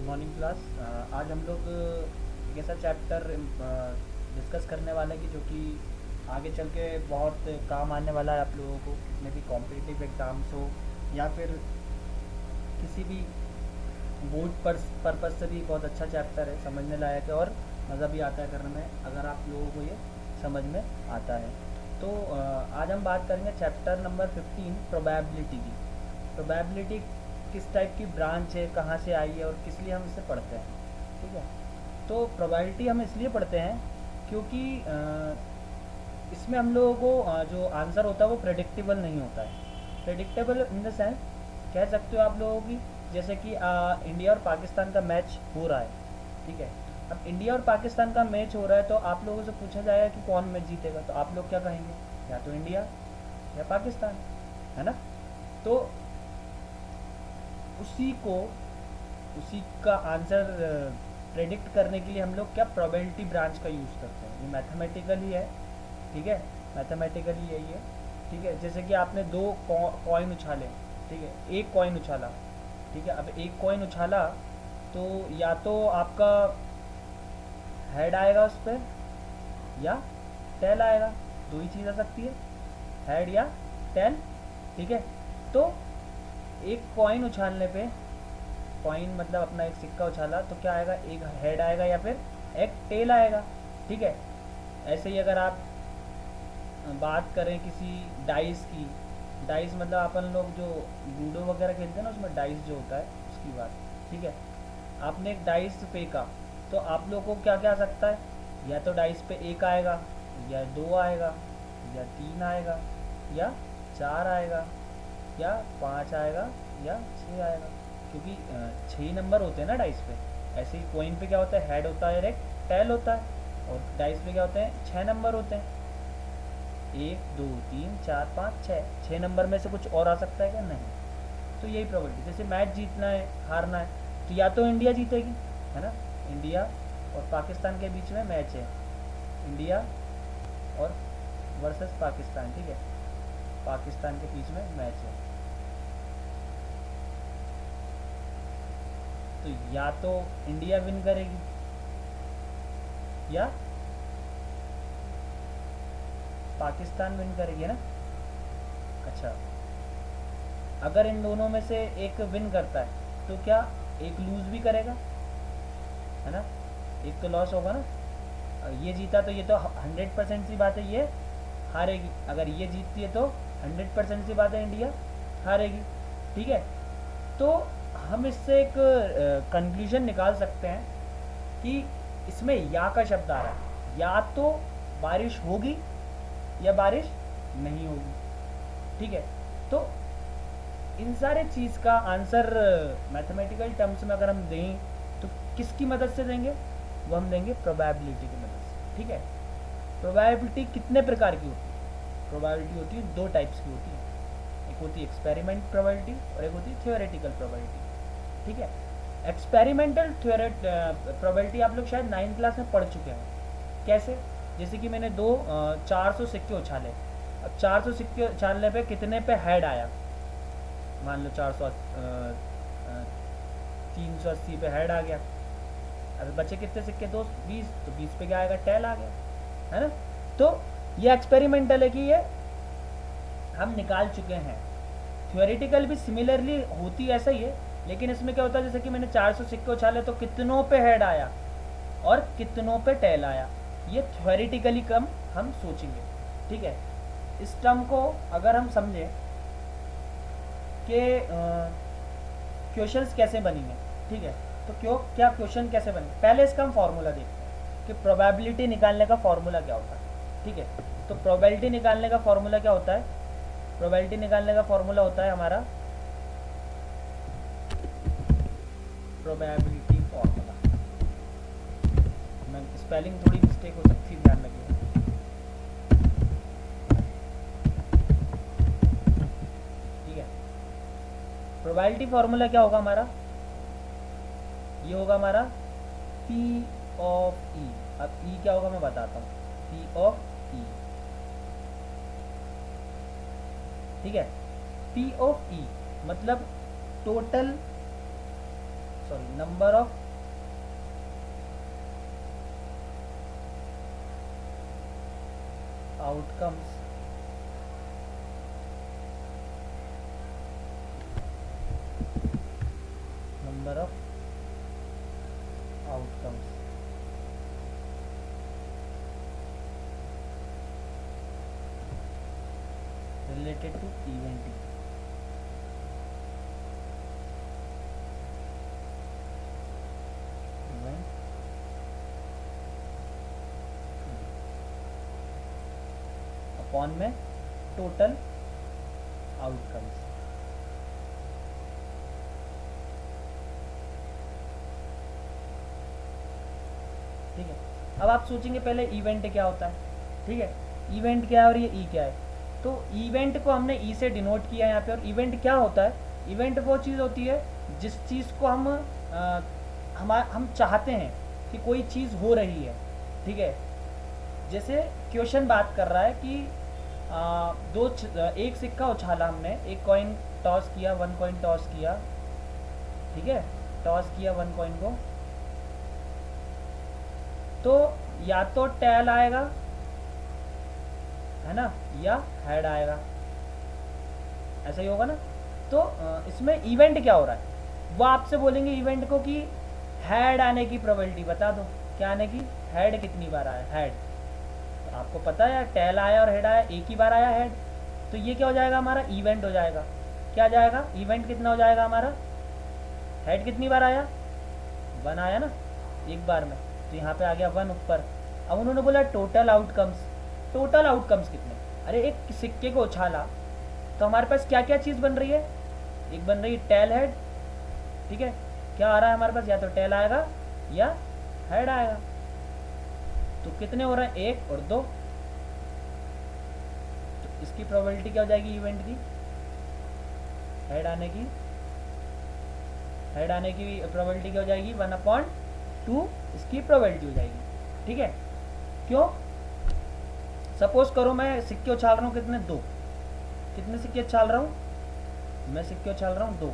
Morning class. आज हम लोग एक ऐसा चैप्टर डिस्कस करने वाले हैं कि जो कि आगे चल के बहुत काम आने वाला है आप लोगों को, कितने भी कॉम्पिटिटिव एग्ज़ाम्स हो या फिर किसी भी बोर्ड पर पर्पज़ से भी बहुत अच्छा चैप्टर है, समझने लायक है और मज़ा भी आता है करने में अगर आप लोगों को ये समझ में आता है। तो आज हम बात करेंगे चैप्टर नंबर 15 प्रोबेबिलिटी की। प्रोबेबिलिटी किस टाइप की ब्रांच है, कहाँ से आई है और किस लिए हम इसे पढ़ते हैं। ठीक है, तो प्रोबेबिलिटी हम इसलिए पढ़ते हैं क्योंकि इसमें हम लोगों को जो आंसर होता है वो प्रेडिक्टेबल नहीं होता है। प्रेडिक्टेबल इन द सेंस कह सकते हो आप लोगों की, जैसे कि इंडिया और पाकिस्तान का मैच हो रहा है। ठीक है, अब इंडिया और पाकिस्तान का मैच हो रहा है तो आप लोगों से पूछा जाएगा कि कौन मैच जीतेगा, तो आप लोग क्या कहेंगे, या तो इंडिया या पाकिस्तान, है ना। तो उसी को उसी का आंसर प्रेडिक्ट करने के लिए हम लोग क्या प्रोबेबिलिटी ब्रांच का यूज़ करते हैं। ये मैथमेटिकली है, ठीक है, मैथमेटिकली यही है। ठीक है, जैसे कि आपने दो कॉइन उछाले, ठीक है, एक कॉइन उछाला, ठीक है, अब एक कॉइन उछाला तो या तो आपका हेड आएगा उस पर या टेल आएगा, दो ही चीज़ आ सकती है, हेड या टेल। ठीक है, तो एक कॉइन उछालने पे, कॉइन मतलब अपना एक सिक्का उछाला तो क्या आएगा, एक हेड आएगा या फिर एक टेल आएगा। ठीक है, ऐसे ही अगर आप बात करें किसी डाइस की, डाइस मतलब अपन लोग जो लूडो वगैरह खेलते हैं ना उसमें डाइस जो होता है उसकी बात। ठीक है, आपने एक डाइस फेंका तो आप लोग को क्या क्या आ सकता है, या तो डाइस पे एक आएगा या दो आएगा या तीन आएगा या चार आएगा या पाँच आएगा या छः आएगा, क्योंकि छः नंबर होते हैं ना डाइस पे। ऐसे ही कॉइन पे क्या होता है, हेड होता है और एक टेल होता है, और डाइस पे क्या होते हैं, छः नंबर होते हैं, एक दो तीन चार पाँच छः, छः नंबर में से कुछ और आ सकता है क्या, नहीं। तो यही प्रोबेबिलिटी, जैसे मैच जीतना है हारना है तो या तो इंडिया जीतेगी, है ना, इंडिया और पाकिस्तान के बीच में मैच है, इंडिया और वर्सेस पाकिस्तान, ठीक है, पाकिस्तान के बीच में मैच है, तो या तो इंडिया विन करेगी या पाकिस्तान विन करेगी, है ना। अच्छा, अगर इन दोनों में से एक विन करता है तो क्या एक लूज भी करेगा, है ना, एक तो लॉस होगा ना। ये जीता तो ये तो 100% सी बात है ये हारेगी, अगर ये जीतती है तो 100% सी बात है इंडिया हारेगी। ठीक है, तो हम इससे एक कंक्लूजन निकाल सकते हैं कि इसमें या का शब्द आ रहा है, या तो बारिश होगी या बारिश नहीं होगी। ठीक है, तो इन सारे चीज़ का आंसर मैथमेटिकल टर्म्स में अगर हम दें तो किसकी मदद से देंगे, वो हम देंगे प्रोबेबिलिटी की मदद से। ठीक है, प्रोबेबिलिटी कितने प्रकार की होती है, प्रोबेबिलिटी होती है दो टाइप्स की होती है, एक होती है एक्सपेरिमेंट प्रोबेबिलिटी और एक होती है थियोरेटिकल प्रोबेबिलिटी। ठीक है, एक्सपेरिमेंटल प्रोबेबिलिटी आप लोग शायद 9th क्लास में पढ़ चुके हैं। कैसे, जैसे कि मैंने 400 सिक्के उछाले, अब 400 सिक्के उछालने पे कितने पे हेड आया, मान लो 380 पे हेड आ गया, अब बचे कितने सिक्के, दो 20, तो 20 पे क्या आएगा, टेल आ गया, है ना। तो ये एक्सपेरिमेंटल है कि ये हम निकाल चुके हैं। थ्योरेटिकल भी सिमिलरली होती ऐसा ही है, लेकिन इसमें क्या होता है, जैसे कि मैंने 400 सिक्के उछाले तो कितनों पे हेड आया और कितनों पे टेल आया, ये थ्योरेटिकली कम हम सोचेंगे। ठीक है, इस टर्म को अगर हम समझें कि क्वेश्चंस कैसे बनेंगे, ठीक है, तो क्या क्वेश्चन कैसे बने, पहले इसका हम फार्मूला देखते हैं कि प्रोबेबिलिटी निकालने का फार्मूला क्या होता है। ठीक है, तो प्रोबेबिलिटी निकालने का फार्मूला क्या होता है, प्रोबेबिलिटी निकालने का फार्मूला होता है हमारा प्रोबेबिलिटी फार्मूला, मैं स्पेलिंग थोड़ी मिस्टेक हो सकती है, ध्यान रखिए। ठीक है, प्रोबेबिलिटी फार्मूला क्या होगा हमारा, ये होगा हमारा P ऑफ E। अब E क्या होगा मैं बताता हूँ, P ऑफ E। ठीक है, P ऑफ E मतलब total sorry number of outcomes number of outcomes related to event E. Event upon में टोटल आउटकम्स। ठीक है, अब आप सोचेंगे पहले इवेंट क्या होता है। ठीक है, इवेंट क्या है और ये ई क्या है। तो इवेंट को हमने ई से डिनोट किया यहाँ पे। और इवेंट क्या होता है, इवेंट वो चीज़ होती है जिस चीज़ को हम चाहते हैं कि कोई चीज़ हो रही है। ठीक है, जैसे क्वेश्चन बात कर रहा है कि एक सिक्का उछाला हमने, एक कॉइन टॉस किया, 1 कॉइन टॉस किया। ठीक है, टॉस किया 1 कॉइन को, तो या तो टेल आएगा है ना, या हेड आएगा, ऐसा ही होगा ना। तो इसमें इवेंट क्या हो रहा है, वो आपसे बोलेंगे इवेंट को कि हेड आने की प्रोबेबिलिटी बता दो। क्या आने की, हेड कितनी बार आया, हेड। तो आपको पता है टेल आया और हेड आया, एक ही बार आया हेड। तो ये क्या हो जाएगा, हमारा इवेंट हो जाएगा। क्या जाएगा, इवेंट कितना हो जाएगा हमारा, हेड कितनी बार आया, 1 आया ना एक बार में, तो यहाँ पे आ गया 1 ऊपर। अब उन्होंने बोला टोटल आउटकम्स। टोटल आउटकम्स कितने, अरे एक सिक्के को उछाला तो हमारे पास क्या क्या चीज़ बन रही है, एक बन रही है टेल हेड। ठीक है, क्या आ रहा है हमारे पास, या तो टेल आएगा या हेड आएगा। तो कितने हो रहे हैं, 1 और 2। तो इसकी प्रोबेबिलिटी क्या हो जाएगी इवेंट की, हेड आने की प्रोबेबिलिटी क्या हो जाएगी, 1/2 इसकी प्रोबेबिलिटी हो जाएगी। ठीक है, क्यों, सपोज करो मैं सिक्के उछाल रहा हूँ, कितने, 2। कितने सिक्के उछाल रहा हूँ, मैं सिक्के उछाल रहा हूँ 2।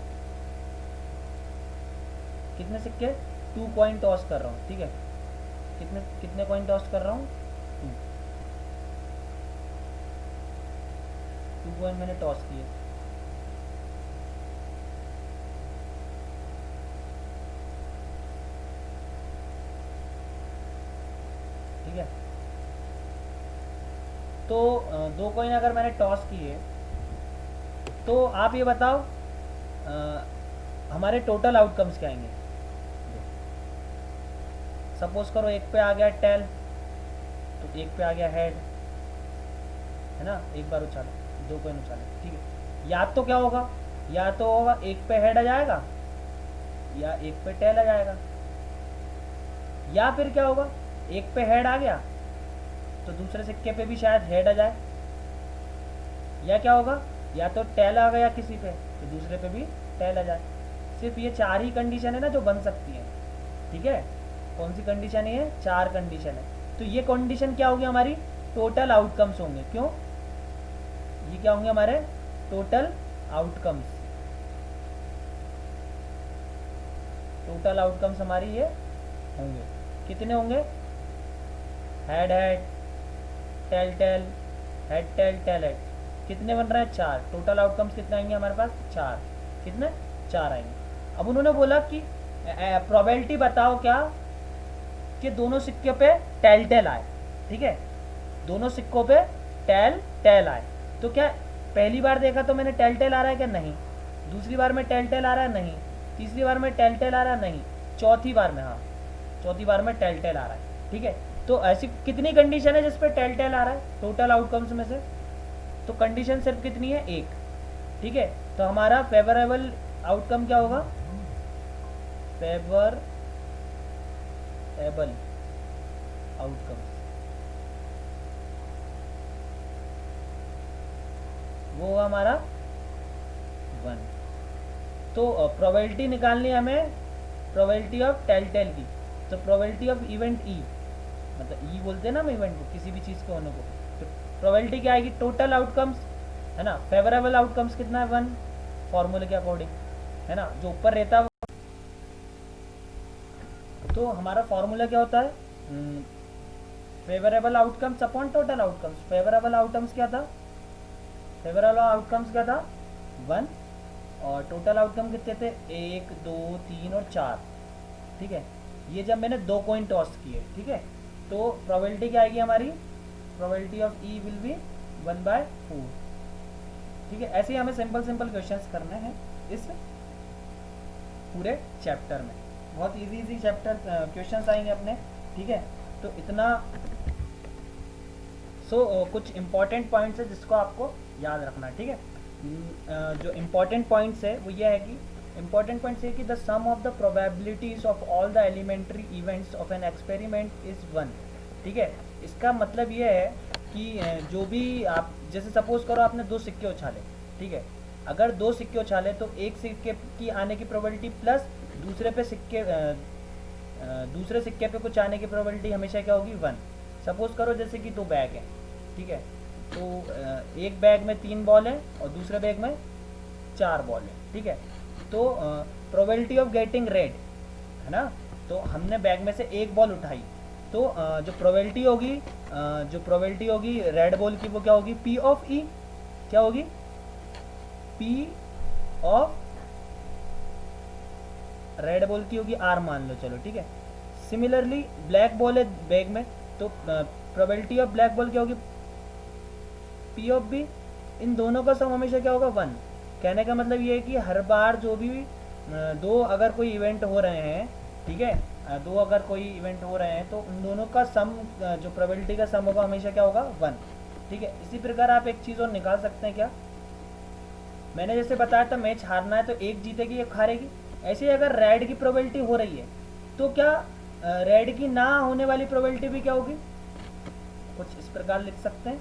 कितने सिक्के, 2 कॉइन टॉस कर रहा हूँ। ठीक है, कितने कॉइन टॉस कर रहा हूँ, 2 कॉइन मैंने टॉस किए। ठीक है, तो 2 कॉइन अगर मैंने टॉस किए, तो आप ये बताओ हमारे टोटल आउटकम्स क्या आएंगे। सपोज करो एक पे आ गया टेल, तो एक पे आ गया हेड, है ना, एक बार उछाला, 2 कॉइन उछाले। ठीक है, या तो क्या होगा, या तो होगा एक पे हेड आ जाएगा या एक पे टेल आ जाएगा, या फिर क्या होगा, एक पे हेड आ गया तो दूसरे सिक्के पे भी शायद हेड आ जाए, या क्या होगा, या तो टेल आ गया किसी पे तो दूसरे पे भी टेल आ जाए। सिर्फ ये 4 ही कंडीशन है ना जो बन सकती है। ठीक है, कौन सी कंडीशन है, 4 कंडीशन है। तो ये कंडीशन क्या होगी, हमारी टोटल आउटकम्स होंगे। क्यों, ये क्या होंगे हमारे टोटल आउटकम्स। टोटल आउटकम्स हमारी ये होंगे, कितने होंगे, head head, tail tail, head tail tail head, कितने बन रहे हैं, 4। टोटल आउटकम्स कितने आएंगे हमारे पास, 4। कितने, 4 आएंगे। अब उन्होंने बोला कि प्रोबेबिलिटी बताओ क्या कि दोनों सिक्के पे टेल टेल आए। ठीक है, दोनों सिक्कों पे टेल टेल आए। तो क्या पहली बार देखा तो मैंने टेल टेल आ रहा है क्या, नहीं। दूसरी बार में टेल टेल आ रहा है, नहीं। तीसरी बार में टेल टेल आ रहा है, नहीं। चौथी बार में, हाँ चौथी बार में टेल टेल आ रहा है। ठीक है, तो ऐसी कितनी कंडीशन है जिस पे टेल टेल आ रहा है टोटल आउटकम्स में से, तो कंडीशन सिर्फ कितनी है, 1। ठीक है, तो हमारा फेवरेबल आउटकम क्या होगा, फेवरेबल आउटकम, वो होगा हमारा 1। तो प्रोबेबिलिटी निकालनी है हमें, प्रोबेबिलिटी ऑफ टेल टेल की। तो प्रोबेबिलिटी ऑफ इवेंट ई, मतलब ई बोलते हैं ना हम इवेंट को, किसी भी चीज़ के होने को। तो प्रोबेबिलिटी क्या आएगी, टोटल आउटकम्स, है ना। फेवरेबल आउटकम्स कितना है, 1 फॉर्मूले के अकॉर्डिंग, है ना। जो ऊपर रहता है तो हमारा फॉर्मूला क्या होता है, favourable outcomes upon total outcomes. Favourable outcomes क्या था, फेवरेबल आउटकम्स क्या था 1, और टोटल आउटकम कितने थे 1 2 3 और 4, ठीक है। ये जब मैंने 2 कॉइन टॉस किए, ठीक है, तो प्रोबेबिलिटी क्या आएगी हमारी, probability of E will be 1/4, ठीक है। ऐसे ही हमें सिंपल सिंपल क्वेश्चंस करने हैं इस पूरे चैप्टर में, बहुत इजी चैप्टर क्वेश्चंस आएंगे अपने, ठीक है। तो इतना कुछ इम्पोर्टेंट पॉइंट्स है जिसको आपको याद रखना, ठीक है। जो इम्पोर्टेंट पॉइंट्स है वो ये है कि इम्पोर्टेंट पॉइंट्स है कि the sum of the probabilities of all the elementary events of an experiment is 1, ठीक है। इसका मतलब ये है कि जो भी आप, जैसे सपोज करो आपने 2 सिक्के उछाले, ठीक है, अगर 2 सिक्के उछाले तो एक सिक्के की आने की प्रोबेबिलिटी प्लस दूसरे सिक्के पे कुछ आने की प्रोबेबिलिटी हमेशा क्या होगी 1। सपोज करो जैसे कि 2 बैग हैं, ठीक है, तो एक बैग में 3 बॉल हैं और दूसरे बैग में 4 बॉल हैं, ठीक है। तो प्रोबेबिलिटी ऑफ गेटिंग रेड है ना, तो हमने बैग में से एक बॉल उठाई, तो जो प्रोबेबिलिटी होगी रेड बॉल की वो क्या होगी, पी ऑफ ई, क्या होगी, पी ऑफ रेड बॉल की होगी आर मान लो, चलो ठीक है। सिमिलरली ब्लैक बॉल है बैग में, तो प्रोबेबिलिटी ऑफ ब्लैक बॉल क्या होगी, पी ऑफ बी। इन दोनों का सम हमेशा क्या होगा 1। कहने का मतलब ये है कि हर बार जो भी दो अगर कोई इवेंट हो रहे हैं, ठीक है, 2 अगर कोई इवेंट हो रहे हैं तो उन दोनों का सम, जो प्रोबेबिलिटी का सम होगा हमेशा क्या होगा 1, ठीक है। इसी प्रकार आप एक चीज़ और निकाल सकते हैं, क्या मैंने जैसे बताया था मैच हारना है तो एक जीतेगी एक हारेगी, ऐसे ही अगर रेड की प्रोबेबिलिटी हो रही है तो क्या रेड की ना होने वाली प्रोबेबिलिटी भी क्या होगी, कुछ इस प्रकार लिख सकते हैं,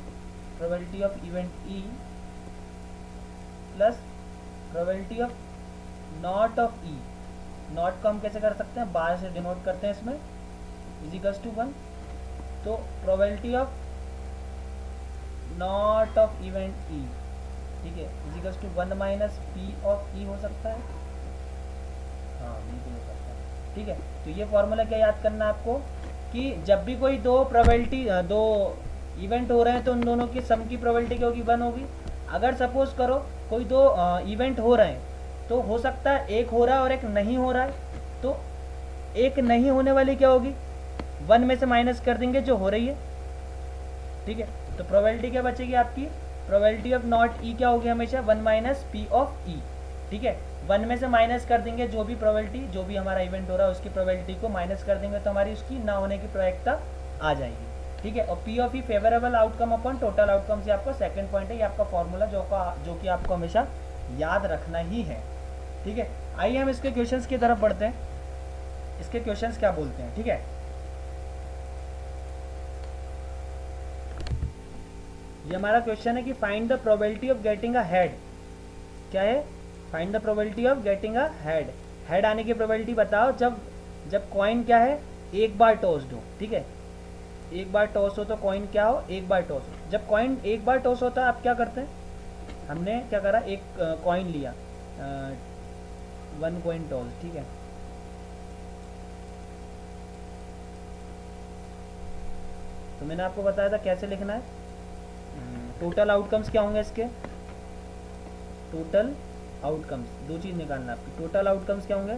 probability of event E plus probability of not of E. Not को हम कैसे कर सकते हैं, बार से डिनोट करते हैं इसमें, इजिकल्स टू 1। तो probability of not of event E, ठीक है, equals to 1 minus P of E हो सकता है, हाँ बिल्कुल हो सकता है, ठीक है। तो ये फॉर्मूला क्या याद करना है आपको, कि जब भी कोई दो इवेंट हो रहे हैं तो उन दोनों की सम की प्रोबेबिलिटी क्या होगी 1 होगी। अगर सपोज करो कोई 2 इवेंट हो रहे हैं तो हो सकता है एक हो रहा है और एक नहीं हो रहा है, तो एक नहीं होने वाली क्या होगी 1 में से माइनस कर देंगे जो हो रही है, ठीक है। तो प्रोबेबिलिटी क्या बचेगी आपकी, प्रोबेबिलिटी ऑफ नॉट ई क्या होगी हमेशा 1 माइनस पी ऑफ ई, ठीक है। 1 में से माइनस कर देंगे जो भी प्रोबेबिलिटी, जो भी हमारा इवेंट हो रहा है उसकी प्रोबेबिलिटी को माइनस कर देंगे तो हमारी उसकी ना होने की प्रोबेबिलिटी आ जाएगी, ठीक है। और P of E favourable outcome upon total outcome से आपका सेकंड पॉइंट है, ये आपका फॉर्मूला जो कि आपको हमेशा याद रखना ही है, ठीक है। आइए हम इसके क्वेश्चंस की तरफ बढ़ते हैं, इसके क्वेश्चंस क्या बोलते हैं, ठीक है। ये हमारा क्वेश्चन है कि find the probability of getting a head, क्या है, find the probability of getting a head. Head आने की प्रोबेबिलिटी बताओ जब कॉइन क्या है एक बार टॉस्ड हो, ठीक है, एक बार टॉस हो तो कॉइन क्या हो, एक बार टॉस हो। जब कॉइन एक बार टॉस होता है आप क्या करते हैं, हमने क्या करा, एक कॉइन लिया, 1 कॉइन टॉस, ठीक है। तो मैंने आपको बताया था कैसे लिखना है, टोटल आउटकम्स क्या होंगे इसके, टोटल आउटकम्स, 2 चीज निकालना है आपकी, टोटल आउटकम्स क्या होंगे,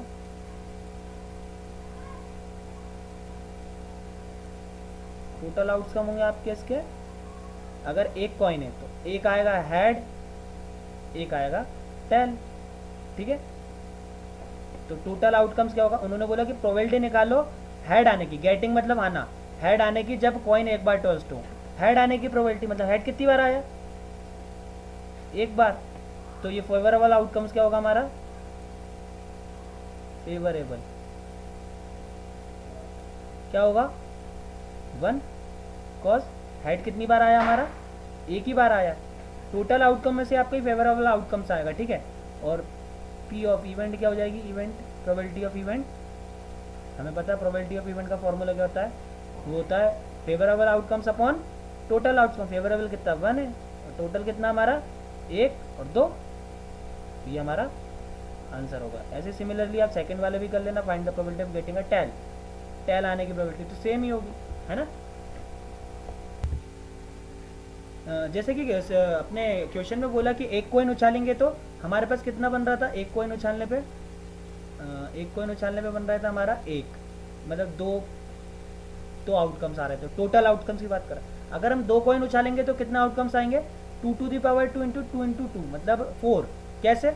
टोटल आउटकम होंगे आपके इसके, अगर एक कॉइन है तो एक आएगा हेड, एक आएगा टेल, ठीक है। तो टोटल आउटकम्स क्या होगा, उन्होंने बोला कि प्रोबेबिलिटी निकालो हेड आने की, गेटिंग मतलब आना, हेड आने की जब कॉइन एक बार टॉस्ड हो, हेड आने की प्रोबेबिलिटी मतलब हेड कितनी बार आया, एक बार। तो ये फेवरेबल आउटकम्स क्या होगा हमारा, फेवरेबल क्या होगा 1, कॉज हेड कितनी बार आया हमारा, एक ही बार आया। टोटल आउटकम में से आपका ही फेवरेबल आउटकम्स आएगा, ठीक है। और पी ऑफ इवेंट क्या हो जाएगी, इवेंट प्रोबेबिलिटी ऑफ इवेंट, हमें पता है प्रोबेबिलिटी ऑफ इवेंट का फॉर्मूला क्या होता है, वो होता है favourable outcomes upon total outcome. Favourable कितना 1 है और टोटल कितना हमारा 1 और 2, ये हमारा आंसर होगा। ऐसे सिमिलरली आप सेकंड वाले भी कर लेना, find the probability of getting a tail, tail आने की प्रोबेबिलिटी तो सेम ही होगी, है ना। जैसे कि अपने क्वेश्चन में बोला कि एक कॉइन उछालेंगे तो हमारे पास कितना बन रहा था, एक कॉइन उछालने पे एक कॉइन उछालने पे बन रहा था हमारा एक, मतलब दो आउटकम्स आ रहे थे, टोटल आउटकम्स की बात करें। अगर हम दो कॉइन उछालेंगे तो कितना आउटकम्स आएंगे, 2 to the power 2 इंटू 2 मतलब 4। कैसे,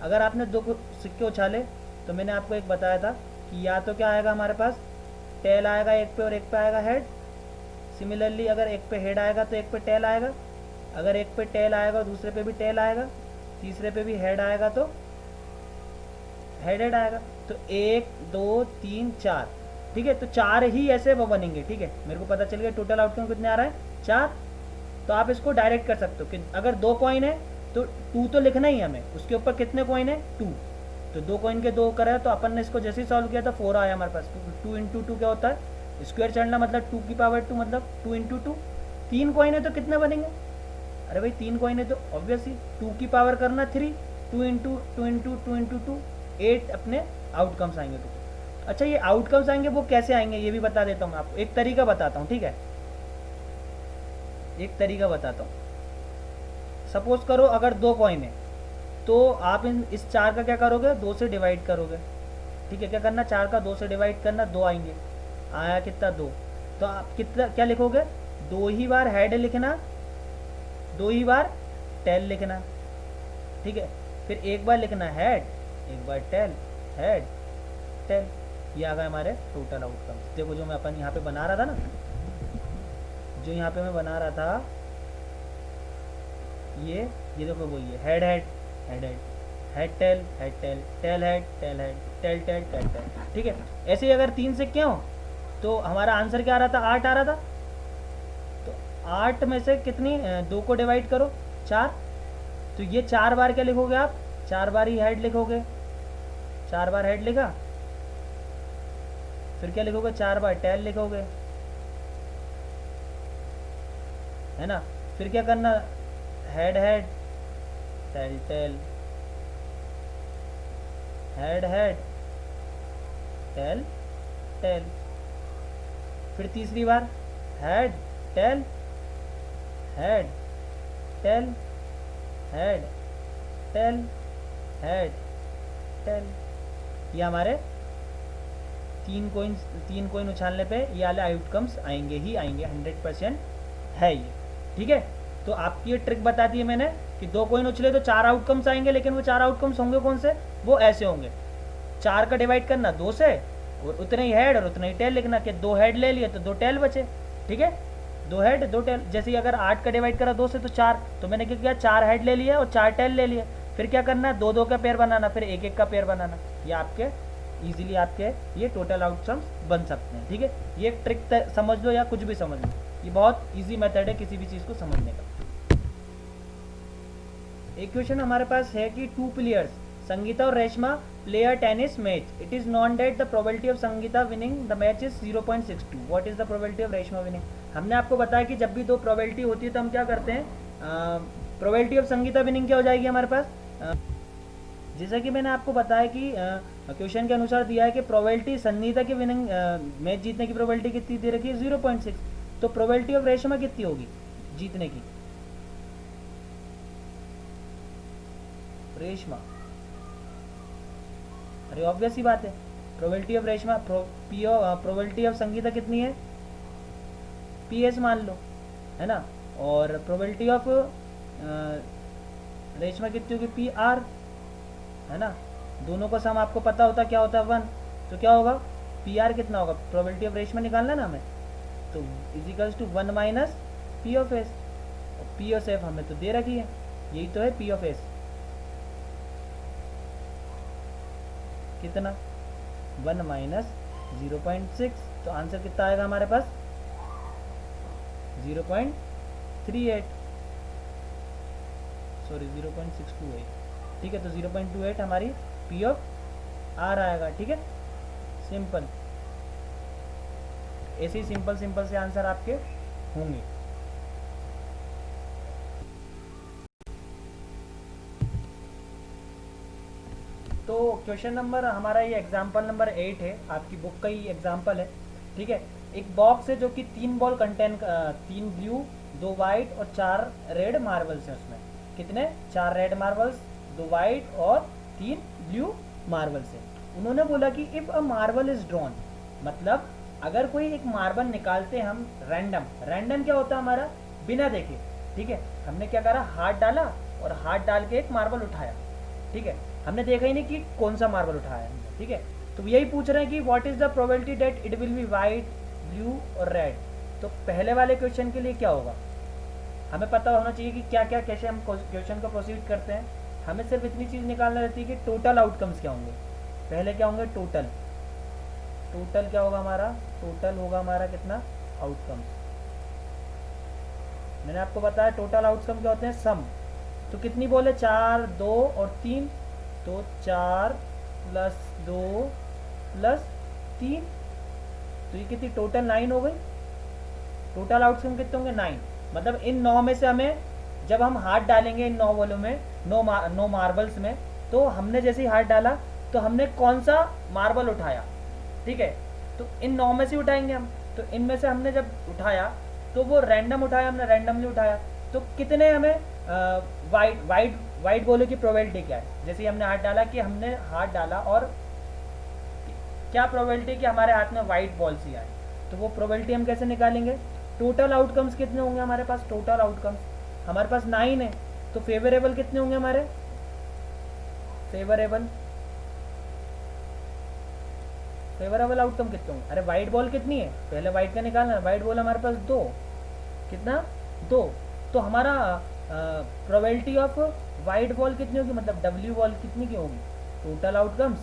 अगर आपने दो सिक्के उछाले तो मैंने आपको एक बताया था कि या तो क्या आएगा हमारे पास, टेल आएगा एक पे और एक पे आएगा हेड। सिमिलरली अगर एक पे हेड आएगा तो एक पे टेल आएगा, अगर एक पे टेल आएगा दूसरे पे भी टेल आएगा, तीसरे पे भी हेड आएगा तो हेड हेड आएगा। तो 1 2 3 4, ठीक है, तो 4 ही ऐसे वो बनेंगे, ठीक है। मेरे को पता चल गया टोटल आउटकम कितने आ रहा है, 4। तो आप इसको डायरेक्ट कर सकते हो कि अगर 2 कॉइन है तो 2 तो लिखना ही हमें, उसके ऊपर कितने कॉइन है, 2। तो 2 कॉइन के 2 करा, तो अपन ने इसको जैसे ही सॉल्व किया था 4 आया हमारे पास। 2 इंटू 2 क्या होता है, स्क्वायर चढ़ना मतलब 2 की पावर 2 मतलब 2 इंटू 2। 3 कॉइन है तो कितने बनेंगे, अरे भाई 3 कॉइन है तो ऑब्वियसली 2 की पावर करना 3, 2 इंटू 2 इंटू 2 इंटू 2, 8 अपने आउटकम्स आएंगे। तो अच्छा ये आउटकम्स आएंगे वो कैसे आएंगे ये भी बता देता हूँ मैं आपको, एक तरीका बताता हूँ, ठीक है। एक तरीका बताता हूँ। सपोज करो अगर 2 कॉइन है तो आप इस 4 का क्या करोगे, 2 से डिवाइड करोगे, ठीक है। क्या करना, 4 का 2 से डिवाइड करना, 2 आएंगे, आया कितना 2। तो आप कितना क्या लिखोगे, 2 ही बार हेड लिखना, 2 ही बार टेल लिखना, ठीक है। फिर एक बार लिखना हेड, एक बार टेल, हेड टेल। ये आ गए हमारे टोटल आउटकम्स। देखो जो मैं अपन यहाँ पे बना रहा था ना, जो यहाँ पे मैं बना रहा था ये देखो वही है, head head head head head tail head tail tail head tail head tail tail tail tail, ठीक है। ऐसे ही अगर 3 सिक्के हों तो हमारा आंसर क्या आ रहा था, 8 आ रहा था। तो 8 में से कितनी 2 को डिवाइड करो 4, तो ये 4 बार क्या लिखोगे आप, 4 बार ही हेड लिखोगे, 4 बार हेड लिखा, फिर क्या लिखोगे, 4 बार टेल लिखोगे, है ना। फिर क्या करना, head head tail tail, head head tail tail. फिर तीसरी बार head tail head tail head tail head tail. ये हमारे 3 कॉइन उछालने पे ये वाले आउटकम्स आएंगे ही आएंगे, 100% है ये, ठीक है। तो आपकी ये ट्रिक बता दी है मैंने कि 2 कॉइन उछले तो 4 आउटकम्स आएंगे, लेकिन वो 4 आउटकम्स होंगे कौन से, वो ऐसे होंगे, 4 का डिवाइड करना 2 से और उतने ही हेड और उतना ही टेल लिखना, कि 2 हेड ले लिए तो 2 टेल बचे, ठीक है। 2 हेड 2 टेल, जैसे ही अगर 8 का डिवाइड करा 2 से तो 4, तो मैंने क्या किया, 4 हेड ले लिया और 4 टेल ले लिए। फिर क्या करना है, 2 2 का पेयर बनाना, फिर 1 1 का पेयर बनाना। ये आपके इजीली आपके ये टोटल आउटकम्स बन सकते हैं, ठीक है। ये एक ट्रिक समझ लो या कुछ भी समझ लो, ये बहुत इजी मेथड है किसी भी चीज़ को समझने का। एक क्वेश्चन हमारे पास है कि 2 प्लेयर्स संगीता और Reshma play a tennis match, it is non debt the probability of Sangeeta winning the match is 0.62, what is the probability of Reshma winning. हमने आपको बताया कि जब भी 2 प्रोबेबिलिटी होती है तो हम क्या करते हैं, प्रोबेबिलिटी ऑफ संगीता विनिंग क्या हो जाएगी हमारे पास, जैसा कि मैंने आपको बताया कि क्वेश्चन के अनुसार दिया है कि प्रोबेबिलिटी संगीता की विनिंग मैच जीतने की प्रोबेबिलिटी कितनी दे रखी है, 0.6। तो प्रोबेबिलिटी ऑफ रेशमा कितनी होगी जीतने की, रेशमा, अरे ऑब्वियस ही बात है, probability of Reshma probability of Sangeeta कितनी है, PS मान लो, है ना। और प्रोबेबिलिटी ऑफ रेशमा कितनी होगी, PR, है ना। दोनों का सम आपको पता होता क्या होता है 1, तो क्या होगा, PR कितना होगा, प्रोबेबिलिटी ऑफ रेशमा निकालना ना हमें, तो is equal to 1 minus P of S, और P ऑफ F हमें तो दे रखी है, यही तो है P ऑफ S, कितना 1 माइनस 0.6, तो आंसर कितना आएगा हमारे पास 0.38, सॉरी 0.628, ठीक है। तो 0.28 हमारी P ऑफ R आएगा, ठीक है। सिंपल, ऐसे ही सिंपल से आंसर आपके होंगे। तो क्वेश्चन नंबर हमारा ये एग्जाम्पल नंबर 8 है, आपकी बुक का ही एग्जाम्पल है। ठीक है, एक बॉक्स है जो कि 3 बॉल कंटेन, 3 ब्लू, 2 वाइट और 4 रेड मार्बल्स हैं उसमें। कितने? 4 रेड मार्बल्स, 2 वाइट और 3 ब्लू मार्बल्स हैं। उन्होंने बोला कि if a marble is drawn, मतलब अगर कोई एक मार्बल निकालते हैं हम रैंडम, रैंडम क्या होता है हमारा? बिना देखे, ठीक है, हमने क्या करा, हाथ डाला और हाथ डाल के एक मार्बल उठाया, ठीक है, हमने देखा ही नहीं कि कौन सा मार्बल उठाया हमने, ठीक है। तो यही पूछ रहे हैं कि what is the probability that it will be white, blue और रेड। तो पहले वाले क्वेश्चन के लिए क्या होगा, हमें पता होना चाहिए कि क्या क्या, कैसे हम क्वेश्चन को प्रोसीड करते हैं। हमें सिर्फ इतनी चीज़ निकालना रहती है कि टोटल आउटकम्स क्या होंगे। पहले क्या होंगे? टोटल। टोटल क्या होगा हमारा? टोटल होगा हमारा कितना? आउटकम्स। मैंने आपको बताया टोटल आउटकम क्या होते हैं? सम। तो कितनी बॉल है? 4, 2 और 3। तो 4 प्लस 2 प्लस 3, तो ये कितनी? टोटल 9 हो गई। टोटल आउटकम कितने होंगे? 9। मतलब इन 9 में से हमें, जब हम हाथ डालेंगे इन 9 बॉलों में, 9 मार्बल्स में, तो हमने जैसे ही हाथ डाला तो हमने कौन सा मार्बल उठाया, ठीक है, तो इन 9 में से उठाएंगे हम। तो इनमें से हमने जब उठाया तो वो रैंडम उठाया, हमने रैंडमली उठाया, तो कितने हमें वाइट वाइट वाइट बॉलों की प्रोबेबिलिटी क्या है? जैसे ही हमने हाथ डाला, कि हमने हाथ डाला और क्या प्रोबेबिलिटी कि हमारे हाथ में वाइट बॉल्स ही आए, तो वो प्रोबेबिलिटी हम कैसे निकालेंगे? टोटल आउटकम्स कितने होंगे हमारे पास? टोटल आउटकम्स हमारे पास 9 है, तो फेवरेबल कितने होंगे हमारे? फेवरेबल फेवरेबल आउटकम कितने होंगे? अरे वाइट बॉल कितनी है? पहले वाइट का निकालना है। वाइट बॉल हमारे पास 2। कितना? 2। तो हमारा प्रोबेबिलिटी ऑफ वाइट बॉल कितनी होगी, मतलब डब्ल्यू बॉल कितनी की होगी? Total outcomes,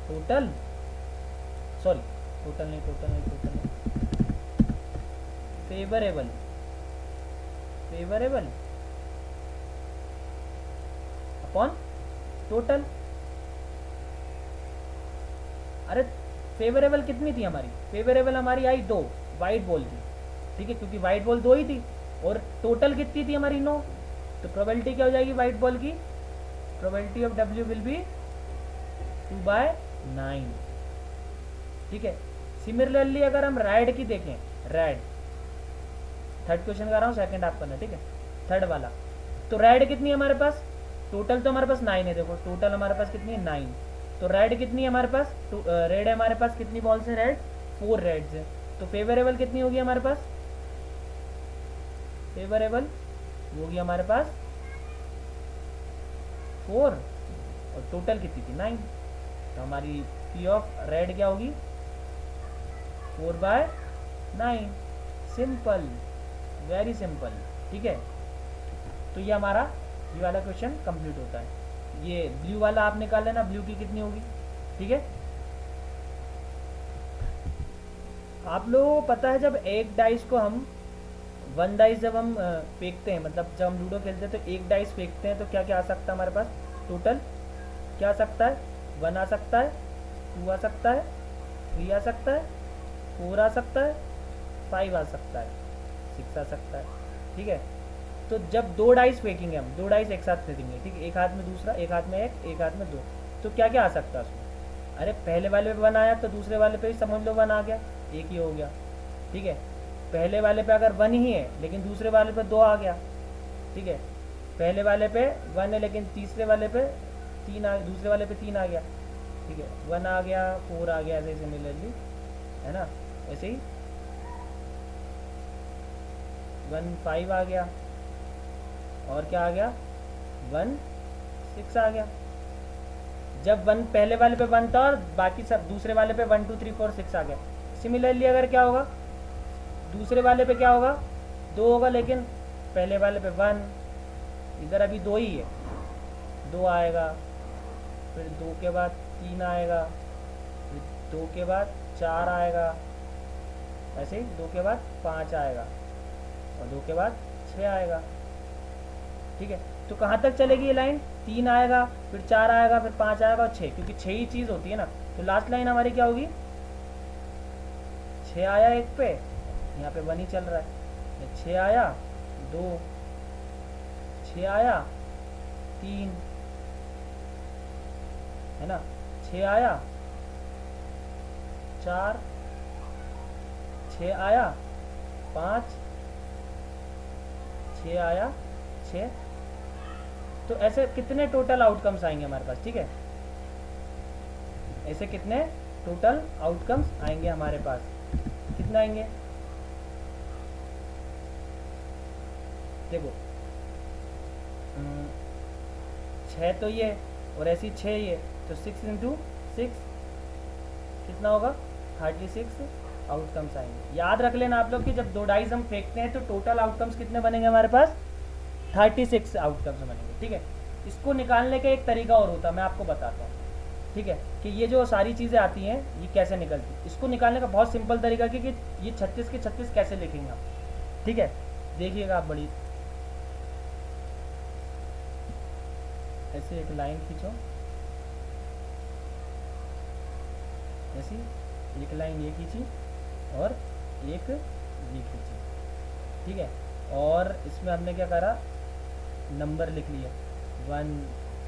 total, sorry total नहीं, टोटल नहीं, टोटल नहीं, फेवरेबल, फेवरेबल अपॉन टोटल। अरे फेवरेबल कितनी थी हमारी? फेवरेबल हमारी आई 2 वाइट बॉल की, ठीक है, क्योंकि वाइट बॉल 2 ही थी, और टोटल कितनी थी हमारी? 9। तो प्रोबेबिलिटी क्या हो जाएगी वाइट बॉल की? Probability of W will be 2/9, ठीक है। सिमिलरली अगर हम रेड की देखें, रेड, थर्ड क्वेश्चन कर रहा हूँ, सेकंड आप करना, ठीक है, थर्ड वाला। तो रेड कितनी है हमारे पास? टोटल तो हमारे पास 9 है, देखो टोटल हमारे पास कितनी है? 9। तो रेड कितनी है हमारे पास? रेड है हमारे पास, कितनी बॉल्स है रेड? 4 रेड्स है। तो फेवरेबल कितनी होगी हमारे पास? फेवरेबल होगी हमारे पास 4, और टोटल कितनी थी? 9। तो हमारी पी ऑफ रेड क्या होगी? 4/9। सिंपल, वेरी सिंपल, ठीक है। तो ये हमारा ये वाला क्वेश्चन कंप्लीट होता है। ये ब्लू वाला आप निकाल लेना, ब्लू की कितनी होगी, ठीक है। आप लोगों को पता है जब एक डाइस को हम, 1 डाइस जब हम फेंकते हैं, मतलब जब हम लूडो खेलते हैं तो एक डाइस फेंकते हैं, तो क्या क्या आ सकता है हमारे पास? टोटल क्या आ सकता है? 1 आ सकता है, 2 आ सकता है, 3 आ सकता है, 4 आ सकता है, 5 आ सकता है, 6 आ सकता है, ठीक है। तो जब 2 डाइस फेंकेंगे हम, 2 डाइस एक साथ फेंकेंगे, ठीक है, एक हाथ में दूसरा, एक हाथ में एक हाथ में 2, तो क्या क्या आ सकता है उसमें? अरे पहले वाले पे 1 आया तो दूसरे वाले पे भी समझ लो 1 आ गया, एक ही हो गया, ठीक है। पहले वाले पे अगर 1 ही है लेकिन दूसरे वाले पे 2 आ गया, ठीक है, पहले वाले पे 1 है लेकिन तीसरे वाले पे 3 आ, दूसरे वाले पे 3 आ गया, ठीक है, 1 आ गया, 4 आ गया, ऐसे सिमिलरली, है ना, ऐसे ही 1 5 आ गया, और क्या आ गया? 1 6 आ गया। जब 1 पहले वाले पे 1 था और बाकी सब दूसरे वाले पे 1 2 3 4 6 आ गया। सिमिलरली अगर क्या होगा, दूसरे वाले पे क्या होगा? 2 होगा, लेकिन पहले वाले पे 1, इधर अभी 2 ही है, 2 आएगा, फिर 2 के बाद 3 आएगा, फिर 2 के बाद 4 आएगा, ऐसे ही 2 के बाद 5 आएगा, और 2 के बाद 6 आएगा, ठीक है। तो कहाँ तक चलेगी ये लाइन? 3 आएगा, फिर 4 आएगा, फिर 5 आएगा और 6, क्योंकि 6 ही चीज़ होती है ना। तो लास्ट लाइन हमारी क्या होगी? 6 आया एक पे, यहाँ पे 1 ही चल रहा है, 6 आया 2, 6 आया 3, है ना, 6 आया 4, 6 आया, 5, 6 आया, 6। तो ऐसे कितने टोटल आउटकम्स आएंगे हमारे पास, ठीक है। ऐसे कितने टोटल आउटकम्स आएंगे हमारे पास, कितने आएंगे देखो, 6 तो ये और ऐसी 6 ये, तो 6 इंटू 6 कितना होगा, 36 आउटकम्स आएंगे। याद रख लेना आप लोग कि जब 2 डाइस हम फेंकते हैं तो टोटल आउटकम्स कितने बनेंगे हमारे पास, 36 आउटकम्स बनेंगे, ठीक है। इसको निकालने का एक तरीका और होता है, मैं आपको बताता हूँ, ठीक है, कि ये जो सारी चीज़ें आती हैं ये कैसे निकलती है। इसको निकालने का बहुत सिंपल तरीका कि ये 36 के 36 कैसे लिखेंगे आप, ठीक है। देखिएगा आप, बड़ी ऐसे एक लाइन खींचो, ऐसी एक लाइन ये खींची और एक ये खींची, ठीक है। और इसमें हमने क्या करा, नंबर लिख लिया, 1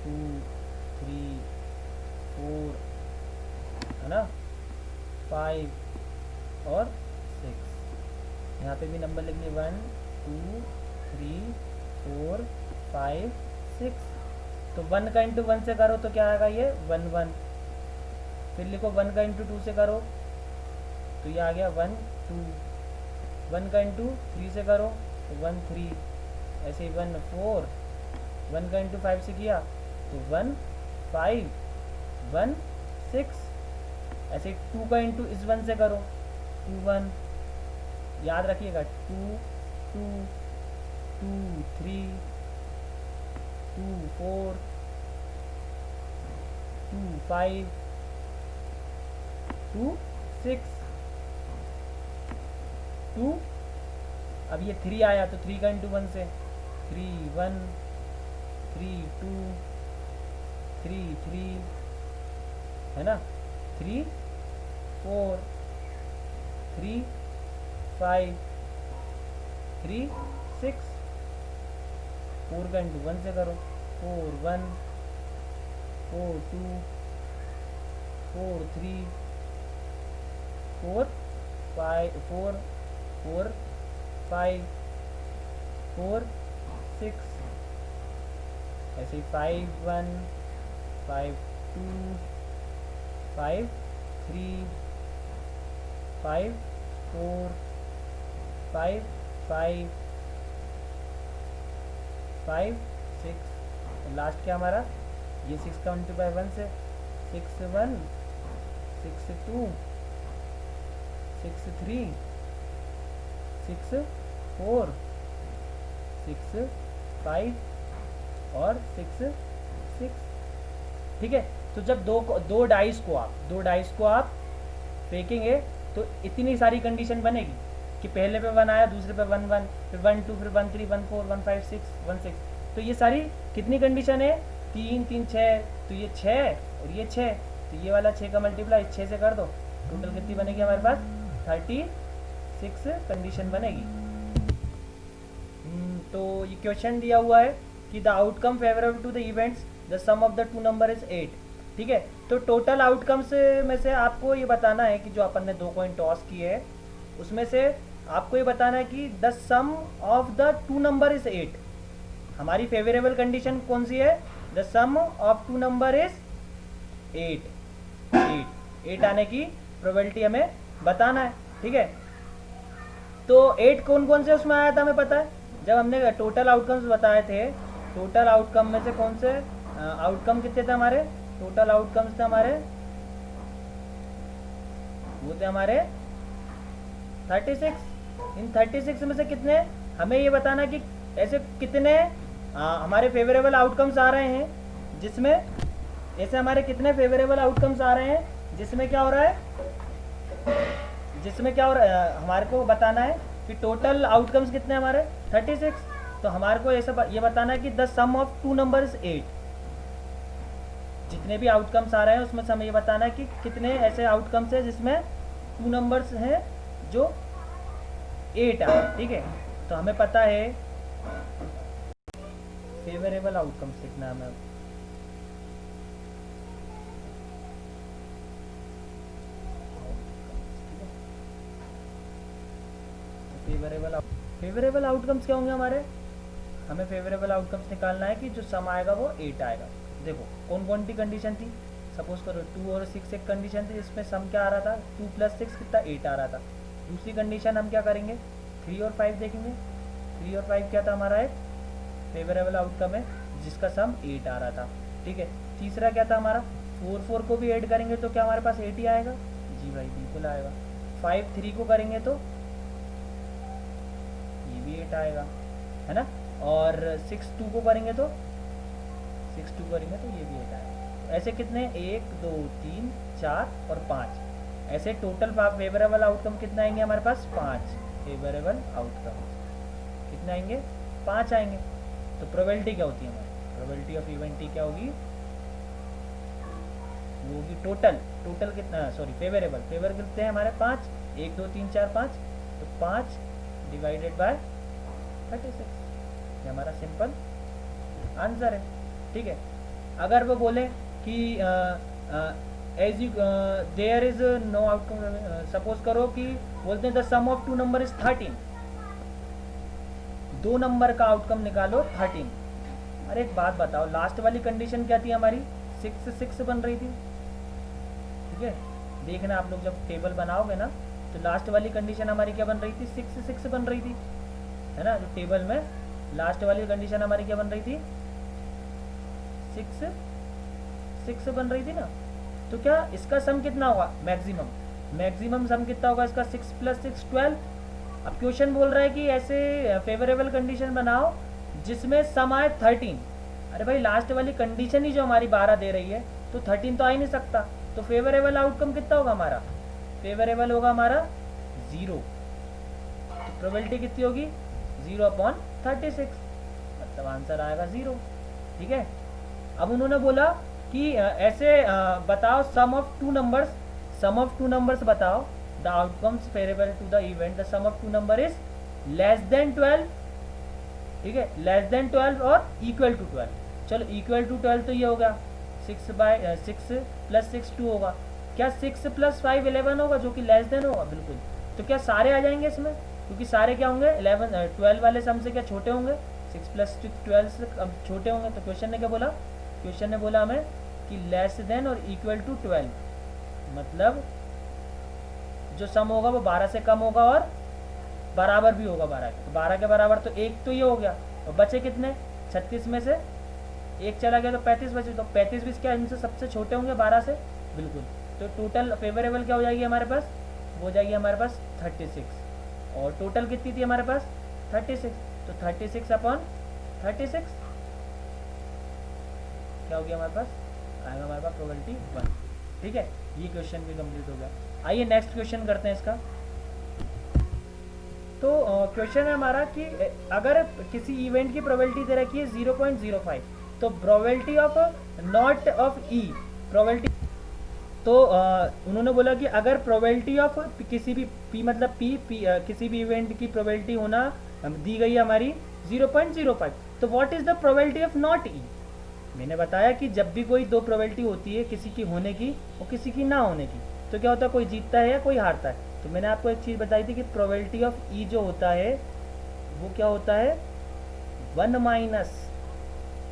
2 3 4, है ना, 5 और 6। यहाँ पे भी नंबर लिख लिए, 1 2 3 4 5 6। तो 1 का इंटू 1 से करो तो क्या आएगा, ये 1 1। फिर लिखो 1 का इंटू 2 से करो तो ये आ गया 1 2। 1 का इंटू 3 से करो तो 1 3। ऐसे ही 1 4। 1 का इंटू 5 से किया तो 1 5 1 6। ऐसे ही 2 का इंटू इस 1 से करो 2 1। याद रखिएगा 2 2 2 3 2 4 2 5 2 6 2। अब ये 3 आया तो 3 का इंटू 1 से 3 1 3 2 3 3, है ना, 3 4 3 5 3 6। 4 का इंटू 1 से करो 4 1 4 2 4 3 4 5 4 4 5 4 6। ऐसे ही 5 1 5 2 5 3 5 4 5 5 5 6। लास्ट क्या हमारा, ये 6 का मल्टीप्लाई 1 से 6 1 6 2 6 3 6 4 6 5 और 6 6, ठीक है। तो जब दो डाइस को आप फेंकेंगे तो इतनी सारी कंडीशन बनेगी कि पहले पे 1 आया, दूसरे पे 1 1, फिर 1 2, फिर 1 3 1 4 1 5 6 1 6। तो ये सारी कितनी कंडीशन है, 3 3 6। तो ये 6 और ये 6, तो ये वाला 6 का मल्टीप्लाई 6 से कर दो, टोटल कितनी बनेगी हमारे पास, 36 कंडीशन बनेगी। तो ये क्वेश्चन दिया हुआ है कि the outcome favourable to the events the sum of the two number is 8, ठीक है। तो टोटल आउटकम्स में से आपको ये बताना है कि जो अपन ने 2 कॉइन टॉस किए है उसमें से आपको ये बताना है कि the sum of the two number is 8। हमारी फेवरेबल कंडीशन कौन सी है, the sum of two number is 8। 8 आने की प्रोबेबिलिटी हमें बताना है, ठीक है। तो 8 कौन कौन से उसमें आया था हमें पता है, जब हमने टोटल आउटकम्स बताए थे। टोटल आउटकम में से कौन से आउटकम कितने थे हमारे, टोटल आउटकम्स थे हमारे, वो थे हमारे 36। इन 36 में से कितने, हमें ये बताना कि ऐसे कितने हमारे फेवरेबल आउटकम्स आ रहे हैं जिसमें, ऐसे हमारे कितने फेवरेबल आउटकम्स आ रहे हैं जिसमें क्या हो रहा है, हमारे को बताना है कि टोटल आउटकम्स कितने हमारे 36। तो हमारे को ऐसा ये बताना है कि the sum of two numbers 8। जितने भी आउटकम्स आ रहे हैं उसमें से हमें ये बताना है कि कितने ऐसे आउटकम्स हैं जिसमें टू नंबर्स हैं जो 8 आए, ठीक है। तो हमें पता है फेवरेबल आउटकम्स लिखना है हमें। फेवरेबल आउटकम्स क्या होंगे हमारे? हमें फेवरेबल आउटकम्स निकालना है कि जो सम आएगा वो 8 आएगा। देखो कौन कौन सी कंडीशन थी, सपोज करो 2 और 6 एक कंडीशन थी जिसमें सम क्या आ रहा था, 2 + 6 कितना 8 आ रहा था। दूसरी कंडीशन हम क्या करेंगे, 3 और 5 देखेंगे। 3 और 5 क्या था हमारा, एक फेवरेबल आउटकम है जिसका सम 8 आ रहा था। ठीक है, तीसरा क्या था हमारा, 4 को भी ऐड करेंगे तो क्या हमारे पास 8 ही आएगा? जी भाई बिल्कुल आएगा। 5 3 को करेंगे तो ये भी 8 आएगा, है ना। और 6 2 को करेंगे तो ये भी 8 आएगा। ऐसे कितने, 1 2 3 4 और 5, ऐसे टोटल फेवरेबल आउटकम कितना आएंगे हमारे पास, 5 फेवरेबल आउटकम कितने आएंगे, 5 आएंगे। तो प्रोबेबिलिटी क्या होती है हमारी, प्रोबेबिलिटी ऑफ इवेंट टी क्या होगी, वो होगी टोटल कितना, सॉरी फेवर कितने हैं हमारे 5, 1 2 3 4 5, तो 5 डिवाइडेड बाय 36, ये हमारा सिंपल आंसर है। ठीक है, अगर वो बोले कि as you there is no outcome, suppose करो कि बोलते हैं the sum of 2 number is 13, 2 number का आउटकम निकालो 13। अरे एक बात बताओ, लास्ट वाली कंडीशन क्या थी हमारी, 6 6 बन रही थी। ठीक है, देखना आप लोग जब टेबल बनाओगे ना, तो लास्ट वाली कंडीशन हमारी क्या बन रही थी, 6 6 बन रही थी, है ना। जो टेबल में लास्ट वाली कंडीशन हमारी क्या बन रही थी, 6 6 बन रही थी ना। तो क्या इसका सम कितना होगा, मैक्सिमम सम कितना होगा इसका, 6 + 6 12। अब क्वेश्चन बोल रहा है कि ऐसे फेवरेबल कंडीशन बनाओ जिसमें सम आए 13। अरे भाई लास्ट वाली कंडीशन ही जो हमारी 12 दे रही है, तो 13 तो आ ही नहीं सकता। तो फेवरेबल आउटकम कितना होगा हमारा, फेवरेबल होगा हमारा 0। तो प्रोबेबिलिटी कितनी होगी, 0/36, मतलब आंसर आएगा 0। ठीक है, अब उन्होंने बोला कि ऐसे बताओ सम ऑफ टू नंबर्स बताओ, the outcomes favourable to the event, the sum of 2 number is less than 12। ठीक है, लेस देन 12 और इक्वल टू 12। चलो इक्वल टू 12 तो ये होगा 6 + 6 2 होगा। क्या 6 + 5 11 होगा, जो कि लेस देन होगा, बिल्कुल। तो क्या सारे आ जाएंगे इसमें, क्योंकि सारे क्या होंगे 12 वाले सम से क्या छोटे होंगे, 6 + 6 12 से छोटे होंगे। तो क्वेश्चन ने क्या बोला, क्वेश्चन ने बोला हमें कि लेस देन और इक्वल टू 12, मतलब जो सम होगा वो 12 से कम होगा और बराबर भी होगा 12 के। तो 12 के बराबर तो एक तो ये हो गया, और बचे कितने, 36 में से एक चला गया तो 35 बचे। तो 35 भी क्या इनसे सबसे छोटे होंगे 12 से, बिल्कुल। तो टोटल फेवरेबल क्या हो जाएगी हमारे पास, वो हो जाएगी हमारे पास 36, और टोटल कितनी थी हमारे पास 36। तो 36/36 क्या हो गया हमारे पास, आएगा हमारे पास प्रोबेबिलिटी 1। ठीक है, ये क्वेश्चन भी कंप्लीट हो गया। आइए नेक्स्ट क्वेश्चन करते हैं इसका। तो क्वेश्चन है हमारा कि अगर किसी इवेंट की प्रोबेबिलिटी दे रखी है 0.05, तो probability of not of E probability, तो उन्होंने बोला कि अगर प्रोबेबिलिटी ऑफ किसी भी पी मतलब पी किसी भी इवेंट की प्रोबेबिलिटी होना दी गई है हमारी 0.05, तो what is the probability of not E. मैंने बताया कि जब भी कोई 2 प्रोबेबिलिटी होती है, किसी की होने की और किसी की ना होने की, तो क्या होता है, कोई जीतता है या कोई हारता है। तो मैंने आपको एक चीज़ बताई थी कि प्रोबेबिलिटी ऑफ ई जो होता है वो क्या होता है, 1 -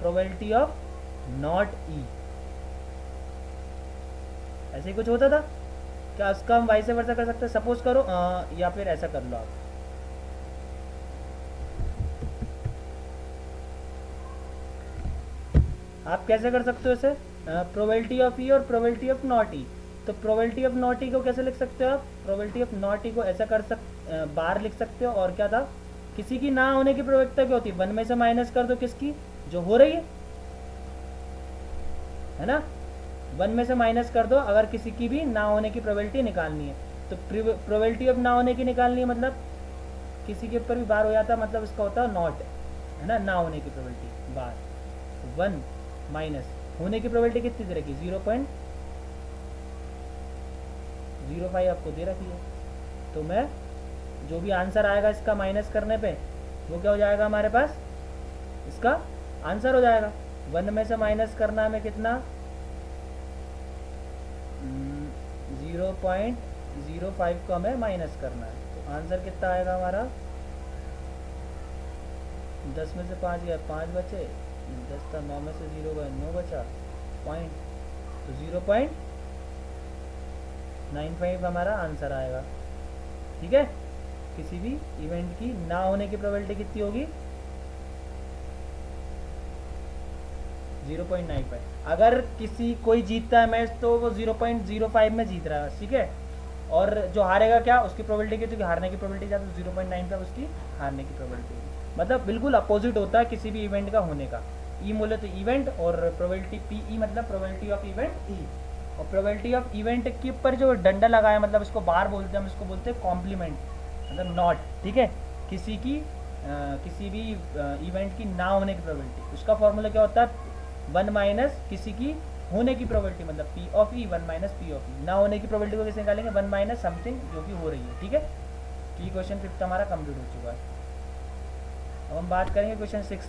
प्रोबेबिलिटी ऑफ नॉट ई। ऐसे ही कुछ होता था क्या, उसका हम वाइस वर्सा कर सकते हैं। सपोज करो या फिर ऐसा कर लो आप कैसे कर सकते हो इसे, प्रोबेबिलिटी ऑफ ई और प्रोबेबिलिटी ऑफ नॉट ई। तो प्रोबेबिलिटी ऑफ नॉट ई को कैसे लिख सकते हो आप, प्रोबेबिलिटी ऑफ नॉट ई को ऐसा बार लिख सकते हो। और क्या था, किसी की ना होने की प्रोबेबिलिटी क्या होती है, 1 में से माइनस कर दो किसकी, जो हो रही है ना, 1 में से माइनस कर दो अगर किसी की भी ना होने की प्रोबेबिलिटी निकालनी है। तो प्रोबेबिलिटी ऑफ ना होने की निकालनी है, मतलब किसी के ऊपर भी बार हो जाता है, मतलब इसका होता है नॉट, है ना, ना होने की प्रोबेबिलिटी बार। 1 माइनस होने की प्रोबेबिलिटी कितनी दे रखी, 0.05 आपको दे रखी है। तो मैं जो भी आंसर आएगा इसका माइनस करने पे, वो क्या हो जाएगा हमारे पास, इसका आंसर हो जाएगा। 1 में से माइनस करना हमें कितना, 0.05 को हमें माइनस करना है। तो आंसर कितना आएगा हमारा 10 में से 5 गया, 5 बचे, 10 था, 9 में से 0 गया, 9 बचा पॉइंट, तो 0.95 हमारा आंसर आएगा। ठीक है, किसी भी इवेंट की ना होने की प्रोबेबिलिटी कितनी होगी? 0.95। अगर किसी कोई जीतता है मैच तो वो 0.05 में जीत रहा है, ठीक है। और जो हारेगा क्या, उसकी प्रोबेबिलिटी कितनी होगी? हारने की प्रोबेबिलिटी ज़्यादा, 0.95 उसकी हारने की प्रोबेबिलिटी होगी। मतलब बिल्कुल अपोजिट होता है किसी भी इवेंट का होने का। ई बोले तो इवेंट, और प्रोबेबिलिटी पी ई मतलब प्रोबेबिलिटी ऑफ इवेंट ई। और प्रोबेबिलिटी ऑफ इवेंट के ऊपर जो डंडा लगाया, मतलब इसको बार बोलते हैं, हम इसको बोलते हैं कॉम्प्लीमेंट, मतलब नॉट। ठीक है, किसी भी इवेंट की ना होने की प्रोबेबिलिटी, उसका फॉर्मूला क्या होता है? 1 माइनस किसी की होने की प्रोबेबिलिटी, मतलब P of E, 1 minus P of E. ना होने की प्रोबेबिलिटी को कैसे निकालेंगे? 1 माइनस समथिंग जो कि हो रही है। ठीक है, तो ये क्वेश्चन 5 हमारा कंप्लीट हो चुका है। अब हम बात करेंगे क्वेश्चन 6।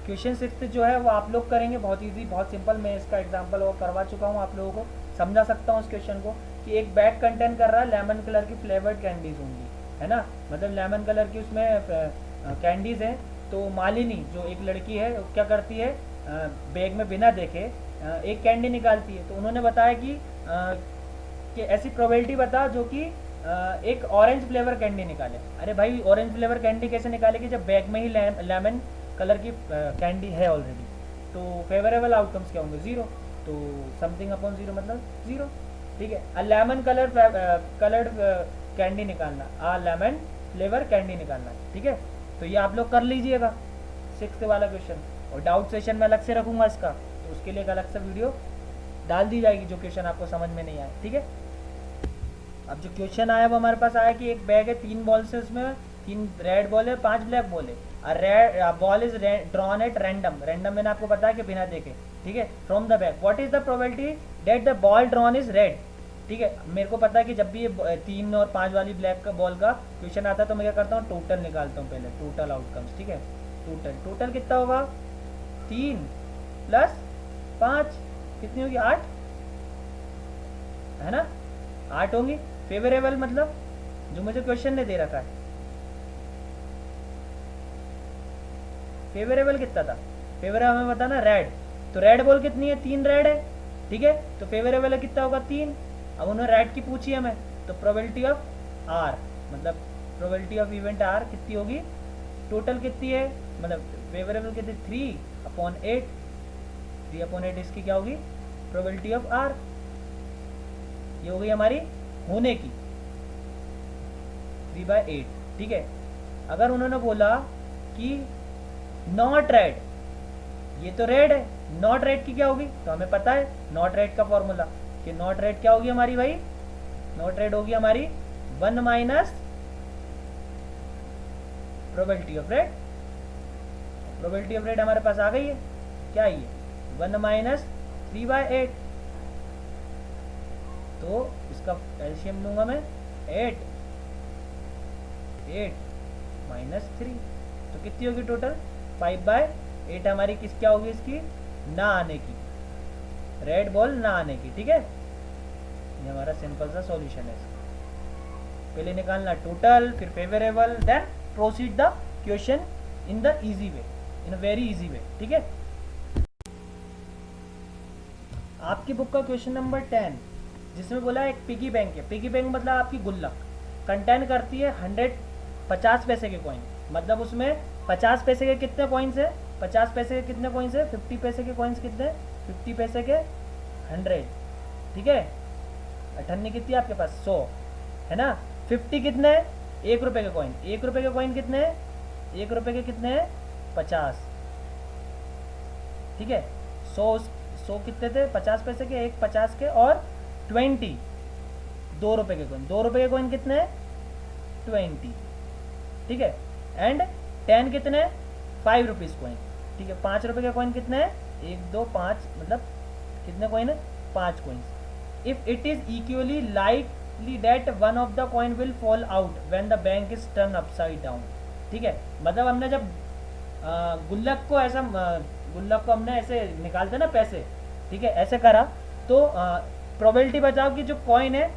क्वेश्चन 6 जो है वो आप लोग करेंगे, बहुत ईजी, बहुत सिंपल। मैं इसका एग्जांपल वो करवा चुका हूँ, आप लोगों को समझा सकता हूँ इस क्वेश्चन को। कि एक बैग कंटेन कर रहा है लेमन कलर की फ्लेवर्ड कैंडीज होंगी, है ना, मतलब लेमन कलर की उसमें कैंडीज हैं। तो मालिनी जो एक लड़की है वो क्या करती है, बैग में बिना देखे एक कैंडी निकालती है। तो उन्होंने बताया कि ऐसी प्रोबेबिलिटी बता जो कि एक ऑरेंज फ्लेवर कैंडी निकाले। अरे भाई, ऑरेंज फ्लेवर कैंडी कैसे निकालेगी जब बैग में ही लेमन कलर की कैंडी है ऑलरेडी? तो फेवरेबल आउटकम्स क्या होंगे? 0। तो समथिंग अपॉन 0 मतलब 0। ठीक है, लेमन कलर्ड कैंडी निकालना, लेमन फ्लेवर कैंडी निकालना। ठीक है, तो ये आप लोग कर लीजिएगा 6 वाला क्वेश्चन। और डाउट सेशन में अलग से रखूंगा इसका, तो उसके लिए एक अलग से वीडियो डाल दी जाएगी जो क्वेश्चन आपको समझ में नहीं आए। ठीक है, अब जो क्वेश्चन आया वो हमारे पास आया कि एक बैग है, 3 बॉल्स है उसमें, 3 रेड बॉल है, 5 ब्लैक बॉल है। Red ball is drawn at random, random मैंने आपको बताया कि बिना देखे। ठीक है, from the bag, what is the probability that the ball drawn is red? ठीक है, मेरे को पता है कि जब भी ये 3 और 5 वाली ब्लैक का बॉल का क्वेश्चन आता है तो मैं क्या करता हूँ, टोटल निकालता हूँ पहले, टोटल आउटकम्स। ठीक है, टोटल कितना होगा? 3 प्लस 5 कितनी होगी? 8, है ना, 8 होंगी। फेवरेबल मतलब जो मुझे क्वेश्चन ने दे रखा है, फेवरेबल कितना था? फेवरेबल हमें बताना रेड, तो रेड बॉल कितनी है? 3 रेड है। ठीक है, तो फेवरेबल कितना होगा? 3। अब उन्होंने रेड की पूछी हमें, तो प्रोबेबिलिटी ऑफ आर, मतलब प्रोबेबिलिटी ऑफ इवेंट आर कितनी होगी? टोटल कितनी है, मतलब फेवरेबल कितनी? 3/8। 3/8 इसकी क्या होगी? Probability of R. ये हो गई हमारी होने की 3/8। ठीक है, अगर उन्होंने बोला कि नॉट रेड, ये तो रेड है, नॉट रेड की क्या होगी? तो हमें पता है नॉट रेड का फॉर्मूला, कि नॉट रेड क्या होगी हमारी भाई? नॉट रेड होगी हमारी 1 minus probability of red. Probability of red हमारे पास आ गई है, क्या है ये? 1 माइनस 3/8। तो इसका एलसीएम लूंगा मैं 8 माइनस 3, तो कितनी होगी टोटल? 5/8 हमारी किस क्या होगी इसकी? ना आने की, रेड बॉल ना आने की। ठीक है, ये हमारा सिंपल सा सॉल्यूशन है इसका। पहले निकालना टोटल, फिर favourable, then proceed the question in the easy way, in a very easy way. ठीक है, आपकी बुक का क्वेश्चन नंबर 10 जिसमें बोला एक पिगी बैंक है। पिगी बैंक मतलब आपकी गुल्लक, कंटेन करती है 50 पैसे के कॉइन, मतलब उसमें 50 पैसे के कितने कॉइन्स है? 50 पैसे के कितने कॉइन्स है? 50 पैसे के कॉइन्स कितने? 50 पैसे के 100। ठीक है, 98 कितनी है आपके पास? 100, है ना। 50 कितने हैं? 1 रुपये के कॉइन। 1 रुपये के कॉइन कितने हैं? 1 रुपये के कितने हैं? 50। ठीक है, 100 कितने थे? 50 पैसे के, 1 50 के, और 20 2 रुपये के कॉइन। 2 रुपये के कॉइन कितने हैं? 20। ठीक है, एंड 10 कितने? 5 रुपीज़ कॉइन। ठीक है, 5 रुपये के कॉइन कितने हैं? 1 2 5, मतलब कितने कॉइन है? 5 coins. If it is equally likely that one of the coin will fall out when the bank is turn upside down. ठीक है, मतलब हमने जब गुल्लक को ऐसा, गुल्लक को हमने ऐसे निकालते ना पैसे, ठीक है, ऐसे करा, तो प्रोबेबिलिटी बताओ कि जो कॉइन है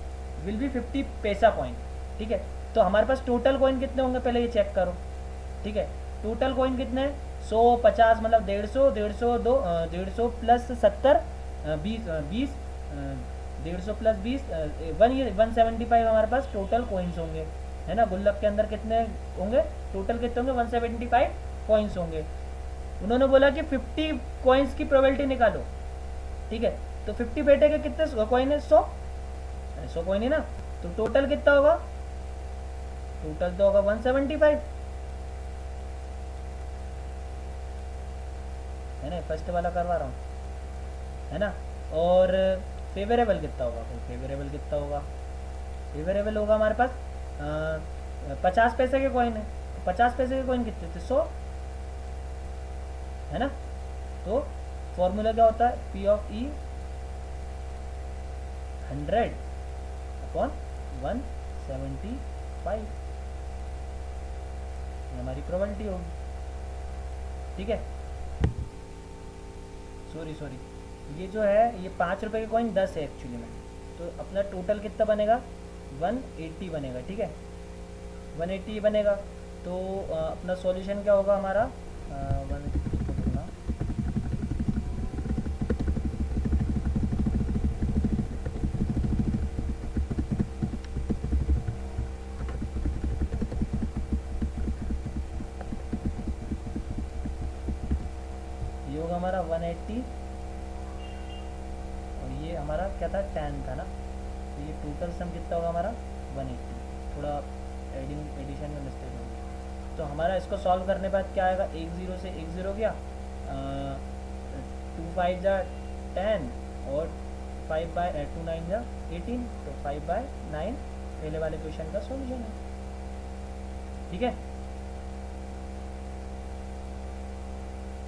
विल बी 50 पैसा कॉइन। ठीक है, तो हमारे पास टोटल कॉइन कितने होंगे पहले ये चेक करो। ठीक है, टोटल कॉइन कितने, 100 50 मतलब 150, 150 दो 150 प्लस 70 20 20 150 प्लस 20 175 हमारे पास टोटल कॉइन्स होंगे, है ना। गुल्लक के अंदर कितने होंगे, टोटल कितने होंगे, 175 कॉइन्स होंगे। उन्होंने बोला कि 50 कॉइन्स की प्रोबेबिलिटी निकालो, ठीक है। तो 50 बेटे के कितने कॉइन है, 100 कॉइन है ना। तो टोटल कितना होगा, टोटल तो होगा 175, है ना। फर्स्ट वाला करवा रहा हूँ, है ना। और फेवरेबल कितना होगा, फेवरेबल कितना होगा, फेवरेबल होगा हमारे पास 50 पैसे के कॉइन है। 50 पैसे के कॉइन कितने थे, 100, है ना। तो फॉर्मूला क्या होता है, P ऑफ E 100 अपॉन 175, ये हमारी प्रोबेबिलिटी होगी, ठीक है। सॉरी ये जो है ये 5 रुपए के कॉइन 10 है एक्चुअली में। तो अपना टोटल कितना बनेगा, 180 बनेगा, ठीक है, 180 बनेगा। तो अपना सॉल्यूशन क्या होगा हमारा, 180 को बोलना, ये होगा हमारा 180 और ये हमारा क्या था, 10 था ना। तो ये टोटल सम कितना होगा हमारा 180, थोड़ा एडिशन में मिस्टेक होगी। तो हमारा इसको सॉल्व करने बाद क्या आएगा, 1 0 से 1 0 गया, 2 5 जा 10 और 5 बाय 2 9 जा 18, तो 5 बाय 9 पहले वाले क्वेश्चन का सॉल्यूशन है, ठीक है।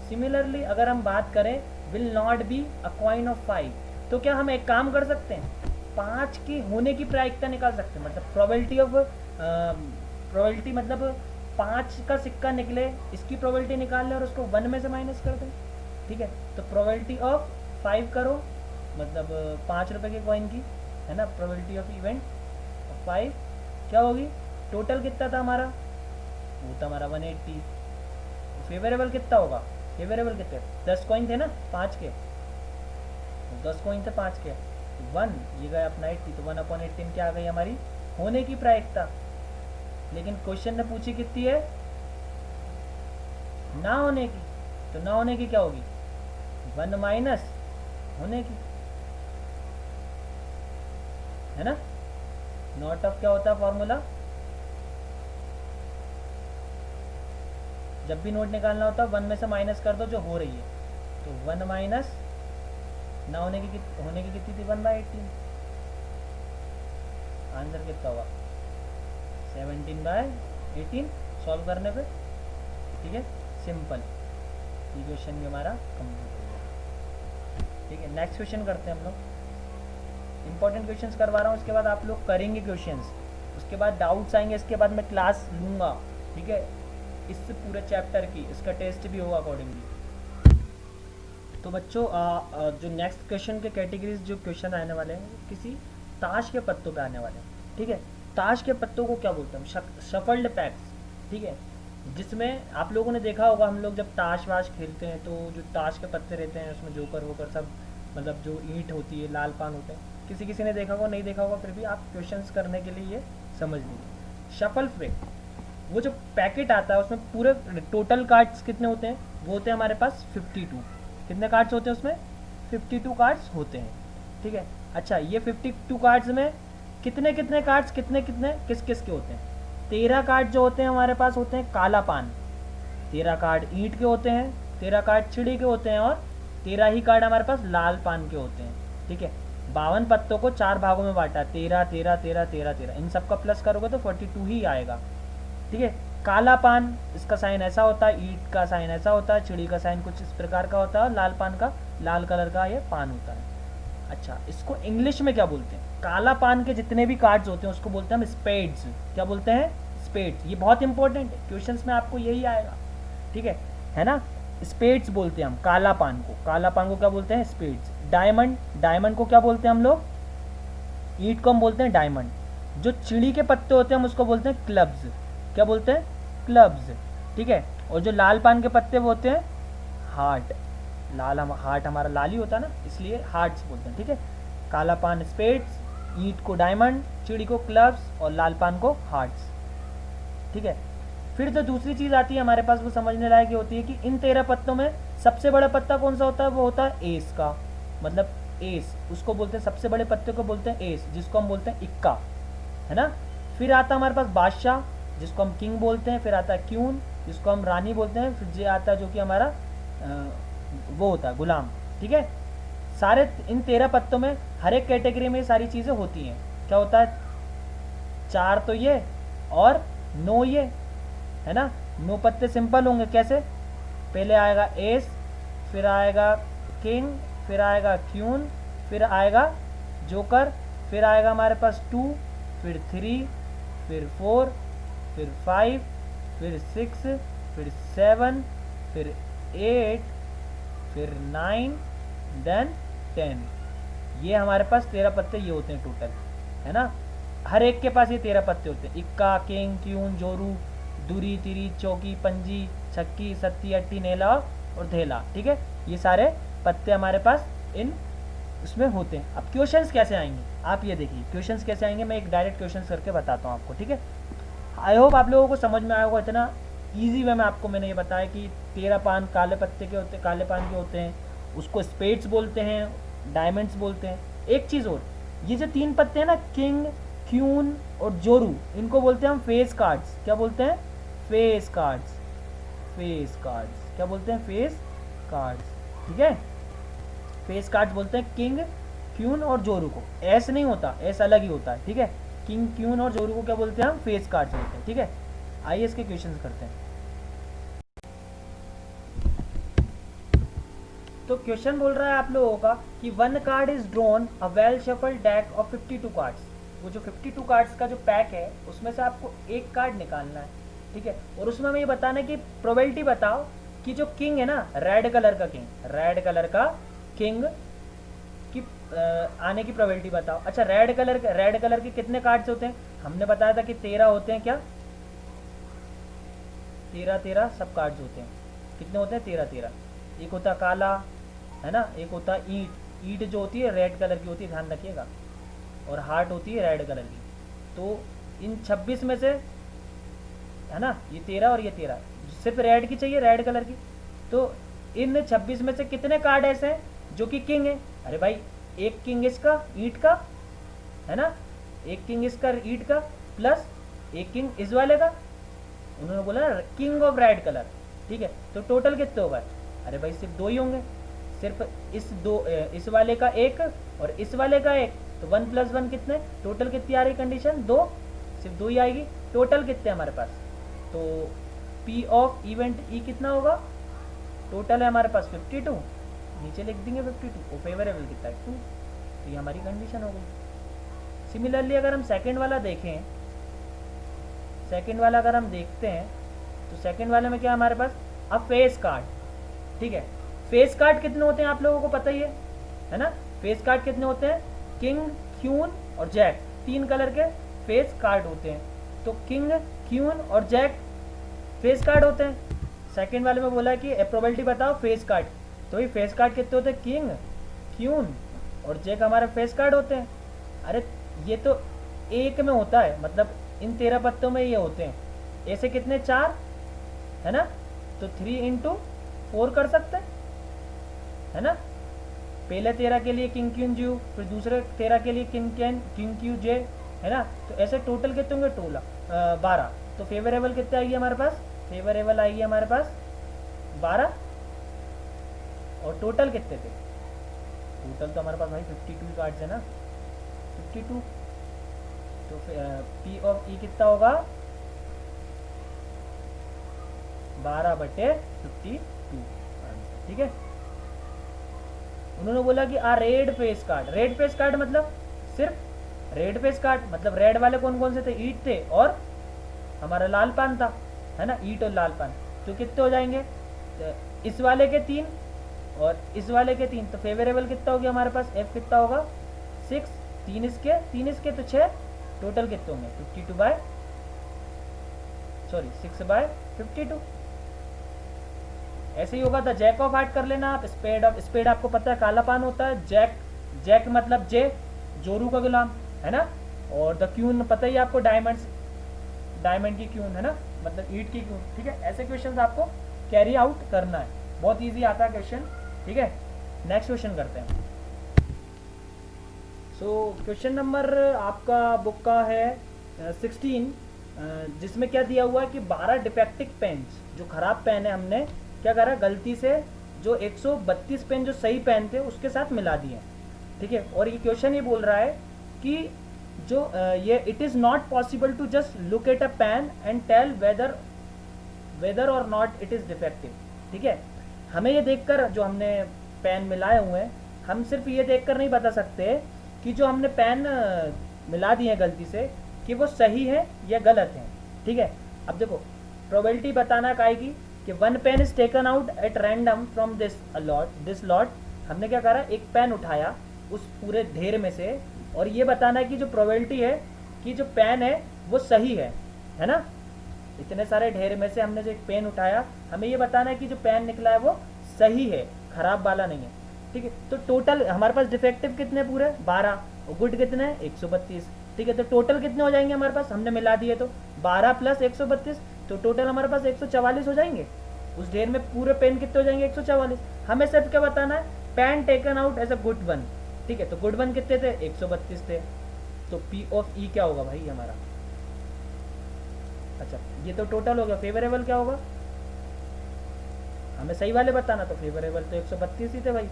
सिमिलरली अगर हम बात करें will not be a coin of 5, तो क्या हम एक काम कर सकते हैं, 5 की होने की प्रायिकता निकाल सकते हैं, मतलब प्रोबेबिलिटी ऑफ प्रोबेबिलिटी, मतलब 5 का सिक्का निकले इसकी प्रोबेबिलिटी निकाल लें और उसको 1 में से माइनस कर दें, ठीक है। तो प्रोबेबिलिटी ऑफ 5 करो, मतलब 5 रुपए के कॉइन की, है ना, प्रोबेबिलिटी ऑफ इवेंट 5 क्या होगी, टोटल कितना था हमारा, वो था हमारा 180। फेवरेबल कितना होगा, फेवरेबल कितने, 10 कॉइन थे ना 5 के, 10 कॉइन थे 5 के, 1 ये गया अपना 80, तो 1/18 क्या आ गई हमारी होने की प्रायिकता। लेकिन क्वेश्चन ने पूछी कितनी है, ना होने की, तो ना होने की क्या होगी, 1 माइनस होने की, है ना। नॉट ऑफ क्या होता है फॉर्मूला, जब भी नोट निकालना होता है 1 में से माइनस कर दो जो हो रही है, तो 1 माइनस ना होने की कितनी थी, 1/18, आंसर कितना होगा 17/18 सॉल्व करने पे, ठीक है, सिंपल। ये क्वेश्चन भी हमारा कंप्लीट हो गया, ठीक है। नेक्स्ट क्वेश्चन करते हैं हम लोग, इंपॉर्टेंट क्वेश्चंस करवा रहा हूँ, उसके बाद आप लोग करेंगे क्वेश्चंस, उसके बाद डाउट्स आएंगे, इसके बाद मैं क्लास लूँगा, ठीक है, इस पूरे चैप्टर की, इसका टेस्ट भी होगा अकॉर्डिंगली। तो बच्चों जो नेक्स्ट क्वेश्चन के कैटेगरीज जो क्वेश्चन आने वाले हैं किसी ताश के पत्तों पे आने वाले हैं, ठीक है। ताश के पत्तों को क्या बोलते हैं, शफल्ड पैक्स, ठीक है, जिसमें आप लोगों ने देखा होगा हम लोग जब ताश वाश खेलते हैं तो जो ताश के पत्ते रहते हैं उसमें जोकर वोकर सब, मतलब जो ईंट होती है, लाल पान होते हैं, किसी ने देखा होगा, नहीं देखा होगा, फिर भी आप क्वेश्चंस करने के लिए ये समझ लीजिए। शफल पैक, वो जो पैकेट आता है उसमें पूरे टोटल कार्ड्स कितने होते हैं, वो होते हैं हमारे पास 52, कितने कार्ड्स होते हैं उसमें, 52 कार्ड्स होते हैं, ठीक है। अच्छा, ये 52 कार्ड्स में कितने कितने कार्ड्स कितने कितने किस किस के होते हैं, 13 कार्ड जो होते हैं हमारे पास होते हैं काला पान, 13 कार्ड ईंट के होते हैं, 13 कार्ड चिड़ी के होते हैं और 13 ही कार्ड हमारे पास लाल पान के होते हैं, ठीक है। 52 पत्तों को 4 भागों में बांटा, 13 13 13 13 13, इन सब का प्लस करोगे तो 42 ही आएगा, ठीक है। काला पान इसका साइन ऐसा होता है, ईंट का साइन ऐसा होता है, चिड़ी का साइन कुछ इस प्रकार का होता है, लाल पान का लाल कलर का ये पान होता है। अच्छा, इसको इंग्लिश में क्या बोलते हैं, काला पान के जितने भी कार्ड्स होते हैं उसको बोलते हैं हम स्पेड्स, क्या बोलते हैं, स्पेड्स। ये बहुत इंपॉर्टेंट है, क्वेश्चंस में आपको यही आएगा, ठीक है ना। स्पेड्स बोलते हैं हम काला पान को, काला पान को क्या बोलते हैं, स्पेड्स। डायमंड, डायमंड को क्या बोलते हैं हम लोग, ईंट को हम बोलते हैं डायमंड। जो चिड़ी के पत्ते होते हैं हम उसको बोलते हैं क्लब्स, क्या बोलते हैं, क्लब्स, ठीक है। और जो लाल पान के पत्ते वो होते हैं हार्ट, हार्ट हमारा लाल ही होता है ना, इसलिए हार्ट्स बोलते हैं, ठीक है। काला पान स्पेड्स, ईंट को डायमंड, चिड़ी को क्लब्स और लाल पान को हार्ट्स, ठीक है। फिर जो दूसरी चीज़ आती है हमारे पास वो समझने लायक ये होती है कि इन 13 पत्तों में सबसे बड़ा पत्ता कौन सा होता है, वो होता है एस का, मतलब एस उसको बोलते हैं, सबसे बड़े पत्ते को बोलते हैं एस, जिसको हम बोलते हैं इक्का, है ना। फिर आता है हमारे पास बादशाह, जिसको हम किंग बोलते हैं। फिर आता है क्यून, जिसको हम रानी बोलते हैं। फिर ये आता है जो कि हमारा वो होता है गुलाम, ठीक है। सारे इन 13 पत्तों में हर एक कैटेगरी में सारी चीज़ें होती हैं। क्या होता है, 4 तो ये और 9 ये, है ना। 9 पत्ते सिंपल होंगे, कैसे, पहले आएगा एस, फिर आएगा किंग, फिर आएगा क्यून, फिर आएगा जोकर, फिर आएगा हमारे पास 2, फिर 3, फिर 4, फिर 5, फिर 6, फिर 7, फिर 8, फिर 9, देन 10। ये हमारे पास 13 पत्ते ये होते हैं टोटल, है ना। हर एक के पास ये 13 पत्ते होते हैं, इक्का, किंग, क्यून, जोरू, दूरी, तिरी, चौकी, पंजी, छक्की, सत्ती, अट्टी, नेला और धेला, ठीक है। ये सारे पत्ते हमारे पास इन उसमें होते हैं। अब क्वेश्चंस कैसे आएंगे, आप ये देखिए क्वेश्चंस कैसे आएंगे, मैं एक डायरेक्ट क्वेश्चंस करके बताता हूँ आपको, ठीक है। आई होप आप लोगों को समझ में आया होगा, इतना ईजी वे में आपको मैंने ये बताया कि 13 पान काले पत्ते के होते, काले पान के होते हैं, उसको स्पेड्स बोलते हैं, डायमंड्स बोलते हैं। एक चीज़ और, ये जो 3 पत्ते हैं ना, किंग, क्यून और जोरू, इनको बोलते हैं हम फेस कार्ड्स। क्या बोलते हैं, फेस कार्ड्स, फेस कार्ड्स, क्या बोलते हैं, फेस कार्ड्स, ठीक है। फेस कार्ड्स बोलते हैं किंग, क्यून और जोरू को। एस नहीं होता, एस अलग ही होता है, ठीक है। किंग, क्यून और जोरू को क्या बोलते हैं हम, फेस कार्ड्स बोलते हैं, ठीक है। आइए इसके क्वेश्चंस करते हैं। तो क्वेश्चन बोल रहा है आप लोगों का कि 1 card is drawn a well shuffled deck of 52 cards. वो जो 52 कार्ड्स का जो पैक है उसमें से आपको एक कार्ड निकालना है, ठीक है। और उसमें हमें ये बताना है कि प्रोबेबिलिटी बताओ कि जो किंग है ना, रेड कलर का किंग, रेड कलर का किंग की आने की प्रोबेबिलिटी बताओ। अच्छा, रेड कलर के कितने कार्ड्स होते हैं, हमने बताया था कि 13 होते हैं। क्या 13 सब कार्ड्स होते हैं। कितने होते हैं, 13। एक होता काला, है ना, एक होता ईंट, ईंट जो होती है रेड कलर की होती है, ध्यान रखिएगा, और हार्ट होती है रेड कलर की। तो इन 26 में से, है ना, ये 13 और ये 13, सिर्फ रेड की चाहिए, रेड कलर की। तो इन 26 में से कितने कार्ड ऐसे हैं जो कि किंग है। अरे भाई, एक किंग इसका ईंट का, है ना, एक किंग इसका ईंट का, प्लस एक किंग इस वाले का। उन्होंने बोला ना किंग ऑफ रेड कलर, ठीक है। तो टोटल कितने हो गए, अरे भाई सिर्फ 2 ही होंगे, सिर्फ इस वाले का एक और इस वाले का एक, तो 1 + 1 कितने, टोटल कितनी आ रही कंडीशन, 2, सिर्फ 2 ही आएगी। टोटल कितने हमारे पास, तो P ऑफ इवेंट E कितना होगा, टोटल है हमारे पास 52, नीचे लिख देंगे 52, और फेवरेबल कितना है 2, तो ये हमारी कंडीशन हो गई। सिमिलरली अगर हम सेकंड वाला देखें, सेकंड वाला अगर हम देखते हैं तो सेकंड वाले में क्या है हमारे पास, अब फेस कार्ड, ठीक है। फेस कार्ड कितने होते हैं आप लोगों को पता ही है ना। फेस कार्ड कितने होते हैं, किंग, क्यून और जैक, 3 कलर के फेस कार्ड होते हैं। तो किंग, क्यून और जैक फेस कार्ड होते हैं। सेकंड वाले में बोला है कि प्रोबेबिलिटी बताओ फेस कार्ड, तो ये फेस कार्ड कितने होते हैं, किंग, क्यून और जैक हमारे फेस कार्ड होते हैं। अरे ये तो एक में होता है, मतलब इन 13 पत्तों में ये होते हैं। ऐसे कितने, 4, है ना, तो 3 × 4 कर सकते हैं, है ना। पहले 13 के लिए किंग क्यून ज्यू, फिर दूसरे 13 के लिए किंग क्यू जे, है ना। तो ऐसे टोटल कितने होंगे, 12। तो फेवरेबल कितने आएगी हमारे पास, फेवरेबल आएगी हमारे पास 12, और टोटल कितने थे, टोटल तो हमारे पास भाई 52 कार्ड्स है ना, 52। तो P ऑफ E कितना होगा, 12/52, ठीक है। उन्होंने बोला कि red face card, red face card मतलब सिर्फ रेड फेस कार्ड, मतलब रेड वाले कौन कौन से थे, ईट थे और हमारा लाल पान था, है ना, ईट और लाल पान। तो कितने हो जाएंगे, तो इस वाले के 3 और इस वाले के 3, तो फेवरेबल कितना हो गया हमारे पास, F कितना होगा 6, 3 इसके तो 6, टोटल कितने होंगे 6/52, ऐसे ही होगा द जैक ऑफ हार्ट कर लेना आप, स्पेड आपको पता है काला पान होता है, जैक मतलब जे, जोरू का गुलाम, है ना। और द क्यून पता ही आपको, डायमंड की क्यून, है ना, मतलब ईट की क्यून, ठीक है। ऐसे क्वेश्चन आपको कैरी आउट करना है, बहुत ईजी आता है क्वेश्चन, ठीक है। नेक्स्ट क्वेश्चन करते हैं। सो क्वेश्चन नंबर आपका बुक का है 16, जिसमें क्या दिया हुआ है कि 12 डिफेक्टिव पेन्स, जो खराब पेन है हमने क्या करा, गलती से जो 132 पेन जो सही पेन थे उसके साथ मिला दिए, ठीक है। और ये क्वेश्चन ये बोल रहा है कि जो ये it is not possible to just look at a pen and tell whether और नॉट इट इज़ डिफेक्टिव, ठीक है। हमें ये देखकर, जो हमने पेन मिलाए हुए हैं, हम सिर्फ ये देखकर नहीं बता सकते कि जो हमने पेन मिला दिए हैं गलती से, कि वो सही है या गलत है, ठीक है। अब देखो प्रोबेबिलिटी बताना का आएगी कि 1 pen is taken out at random from this lot, हमने क्या करा, एक पेन उठाया उस पूरे ढेर में से, और ये बताना है कि जो प्रोबेबिलिटी है कि जो पेन है वो सही है ना। इतने सारे ढेर में से हमने जो एक पेन उठाया, हमें ये बताना है कि जो पेन निकला है वो सही है, खराब वाला नहीं है, ठीक है। तो टोटल हमारे पास डिफेक्टिव कितने पूरे 12, और गुड कितने हैं 132, ठीक है। तो टोटल कितने हो जाएंगे हमारे पास, हमने मिला दिए तो 12 प्लस 132, तो टोटल हमारे पास 144 हो जाएंगे। उस ढेर में पूरे पेन कितने हो जाएंगे 144। हमें सिर्फ क्या बताना है, pen taken out as a good one, ठीक है। तो गुड वन कितने थे 132 थे, तो पी ऑफ ई क्या होगा भाई हमारा, अच्छा ये तो टोटल हो गया। फेवरेबल क्या होगा, हमें सही वाले बताना, तो फेवरेबल तो 132 ही थे भाई,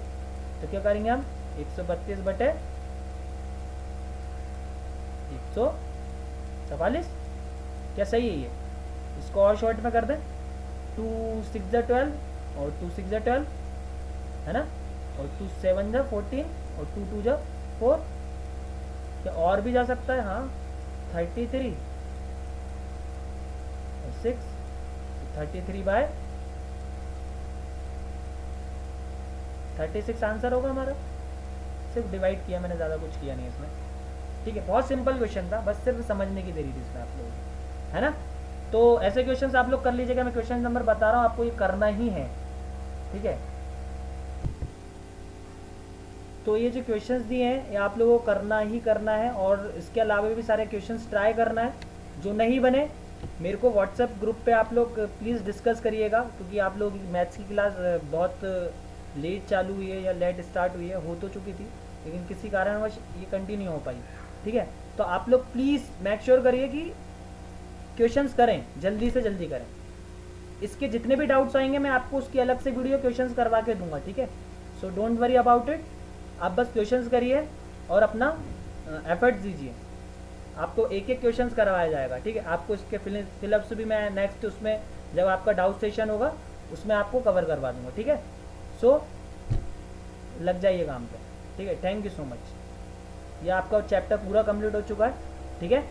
तो क्या करेंगे हम 132 बटे 144, क्या सही है ये, इसको और शॉर्ट में कर दें, 2 6 जा 12 और 2 6 जा 12, है ना, और 2 7 जा 14 और 2 2 जा 4, क्या और भी जा सकता है, हाँ 33 और 6, 33 बाय 36 आंसर होगा हमारा, सिर्फ डिवाइड किया मैंने, ज़्यादा कुछ किया नहीं इसमें, ठीक है। बहुत सिंपल क्वेश्चन था, बस सिर्फ समझने की देरी थी इसमें आप लोगों को, है ना। तो ऐसे क्वेश्चंस आप लोग कर लीजिएगा, मैं क्वेश्चन नंबर बता रहा हूँ, आपको ये करना ही है, ठीक है। तो ये जो क्वेश्चंस दिए हैं ये आप लोगों को करना ही करना है, और इसके अलावा भी सारे क्वेश्चंस ट्राई करना है। जो नहीं बने मेरे को व्हाट्सएप ग्रुप पे आप लोग प्लीज़ डिस्कस करिएगा, क्योंकि आप लोग मैथ्स की क्लास बहुत लेट चालू हुई है या लेट स्टार्ट हुई है, हो तो चुकी थी, लेकिन किसी कारणवश ये कंटिन्यू हो पाई, ठीक है। तो आप लोग प्लीज़ मेक श्योर करिए कि क्वेश्चंस करें, जल्दी से जल्दी करें। इसके जितने भी डाउट्स आएंगे मैं आपको उसकी अलग से वीडियो क्वेश्चंस करवा के दूंगा, ठीक है। So don't worry about it, आप बस क्वेश्चंस करिए और अपना एफर्ट्स दीजिए, आपको एक एक क्वेश्चंस करवाया जाएगा, ठीक है। आपको इसके फिलअप्स भी मैं नेक्स्ट उसमें जब आपका डाउट सेशन होगा उसमें आपको कवर करवा दूंगा, ठीक है। सो लग जाइए काम पे, ठीक है। थैंक यू सो मच, ये आपका चैप्टर पूरा कंप्लीट हो चुका है, ठीक है।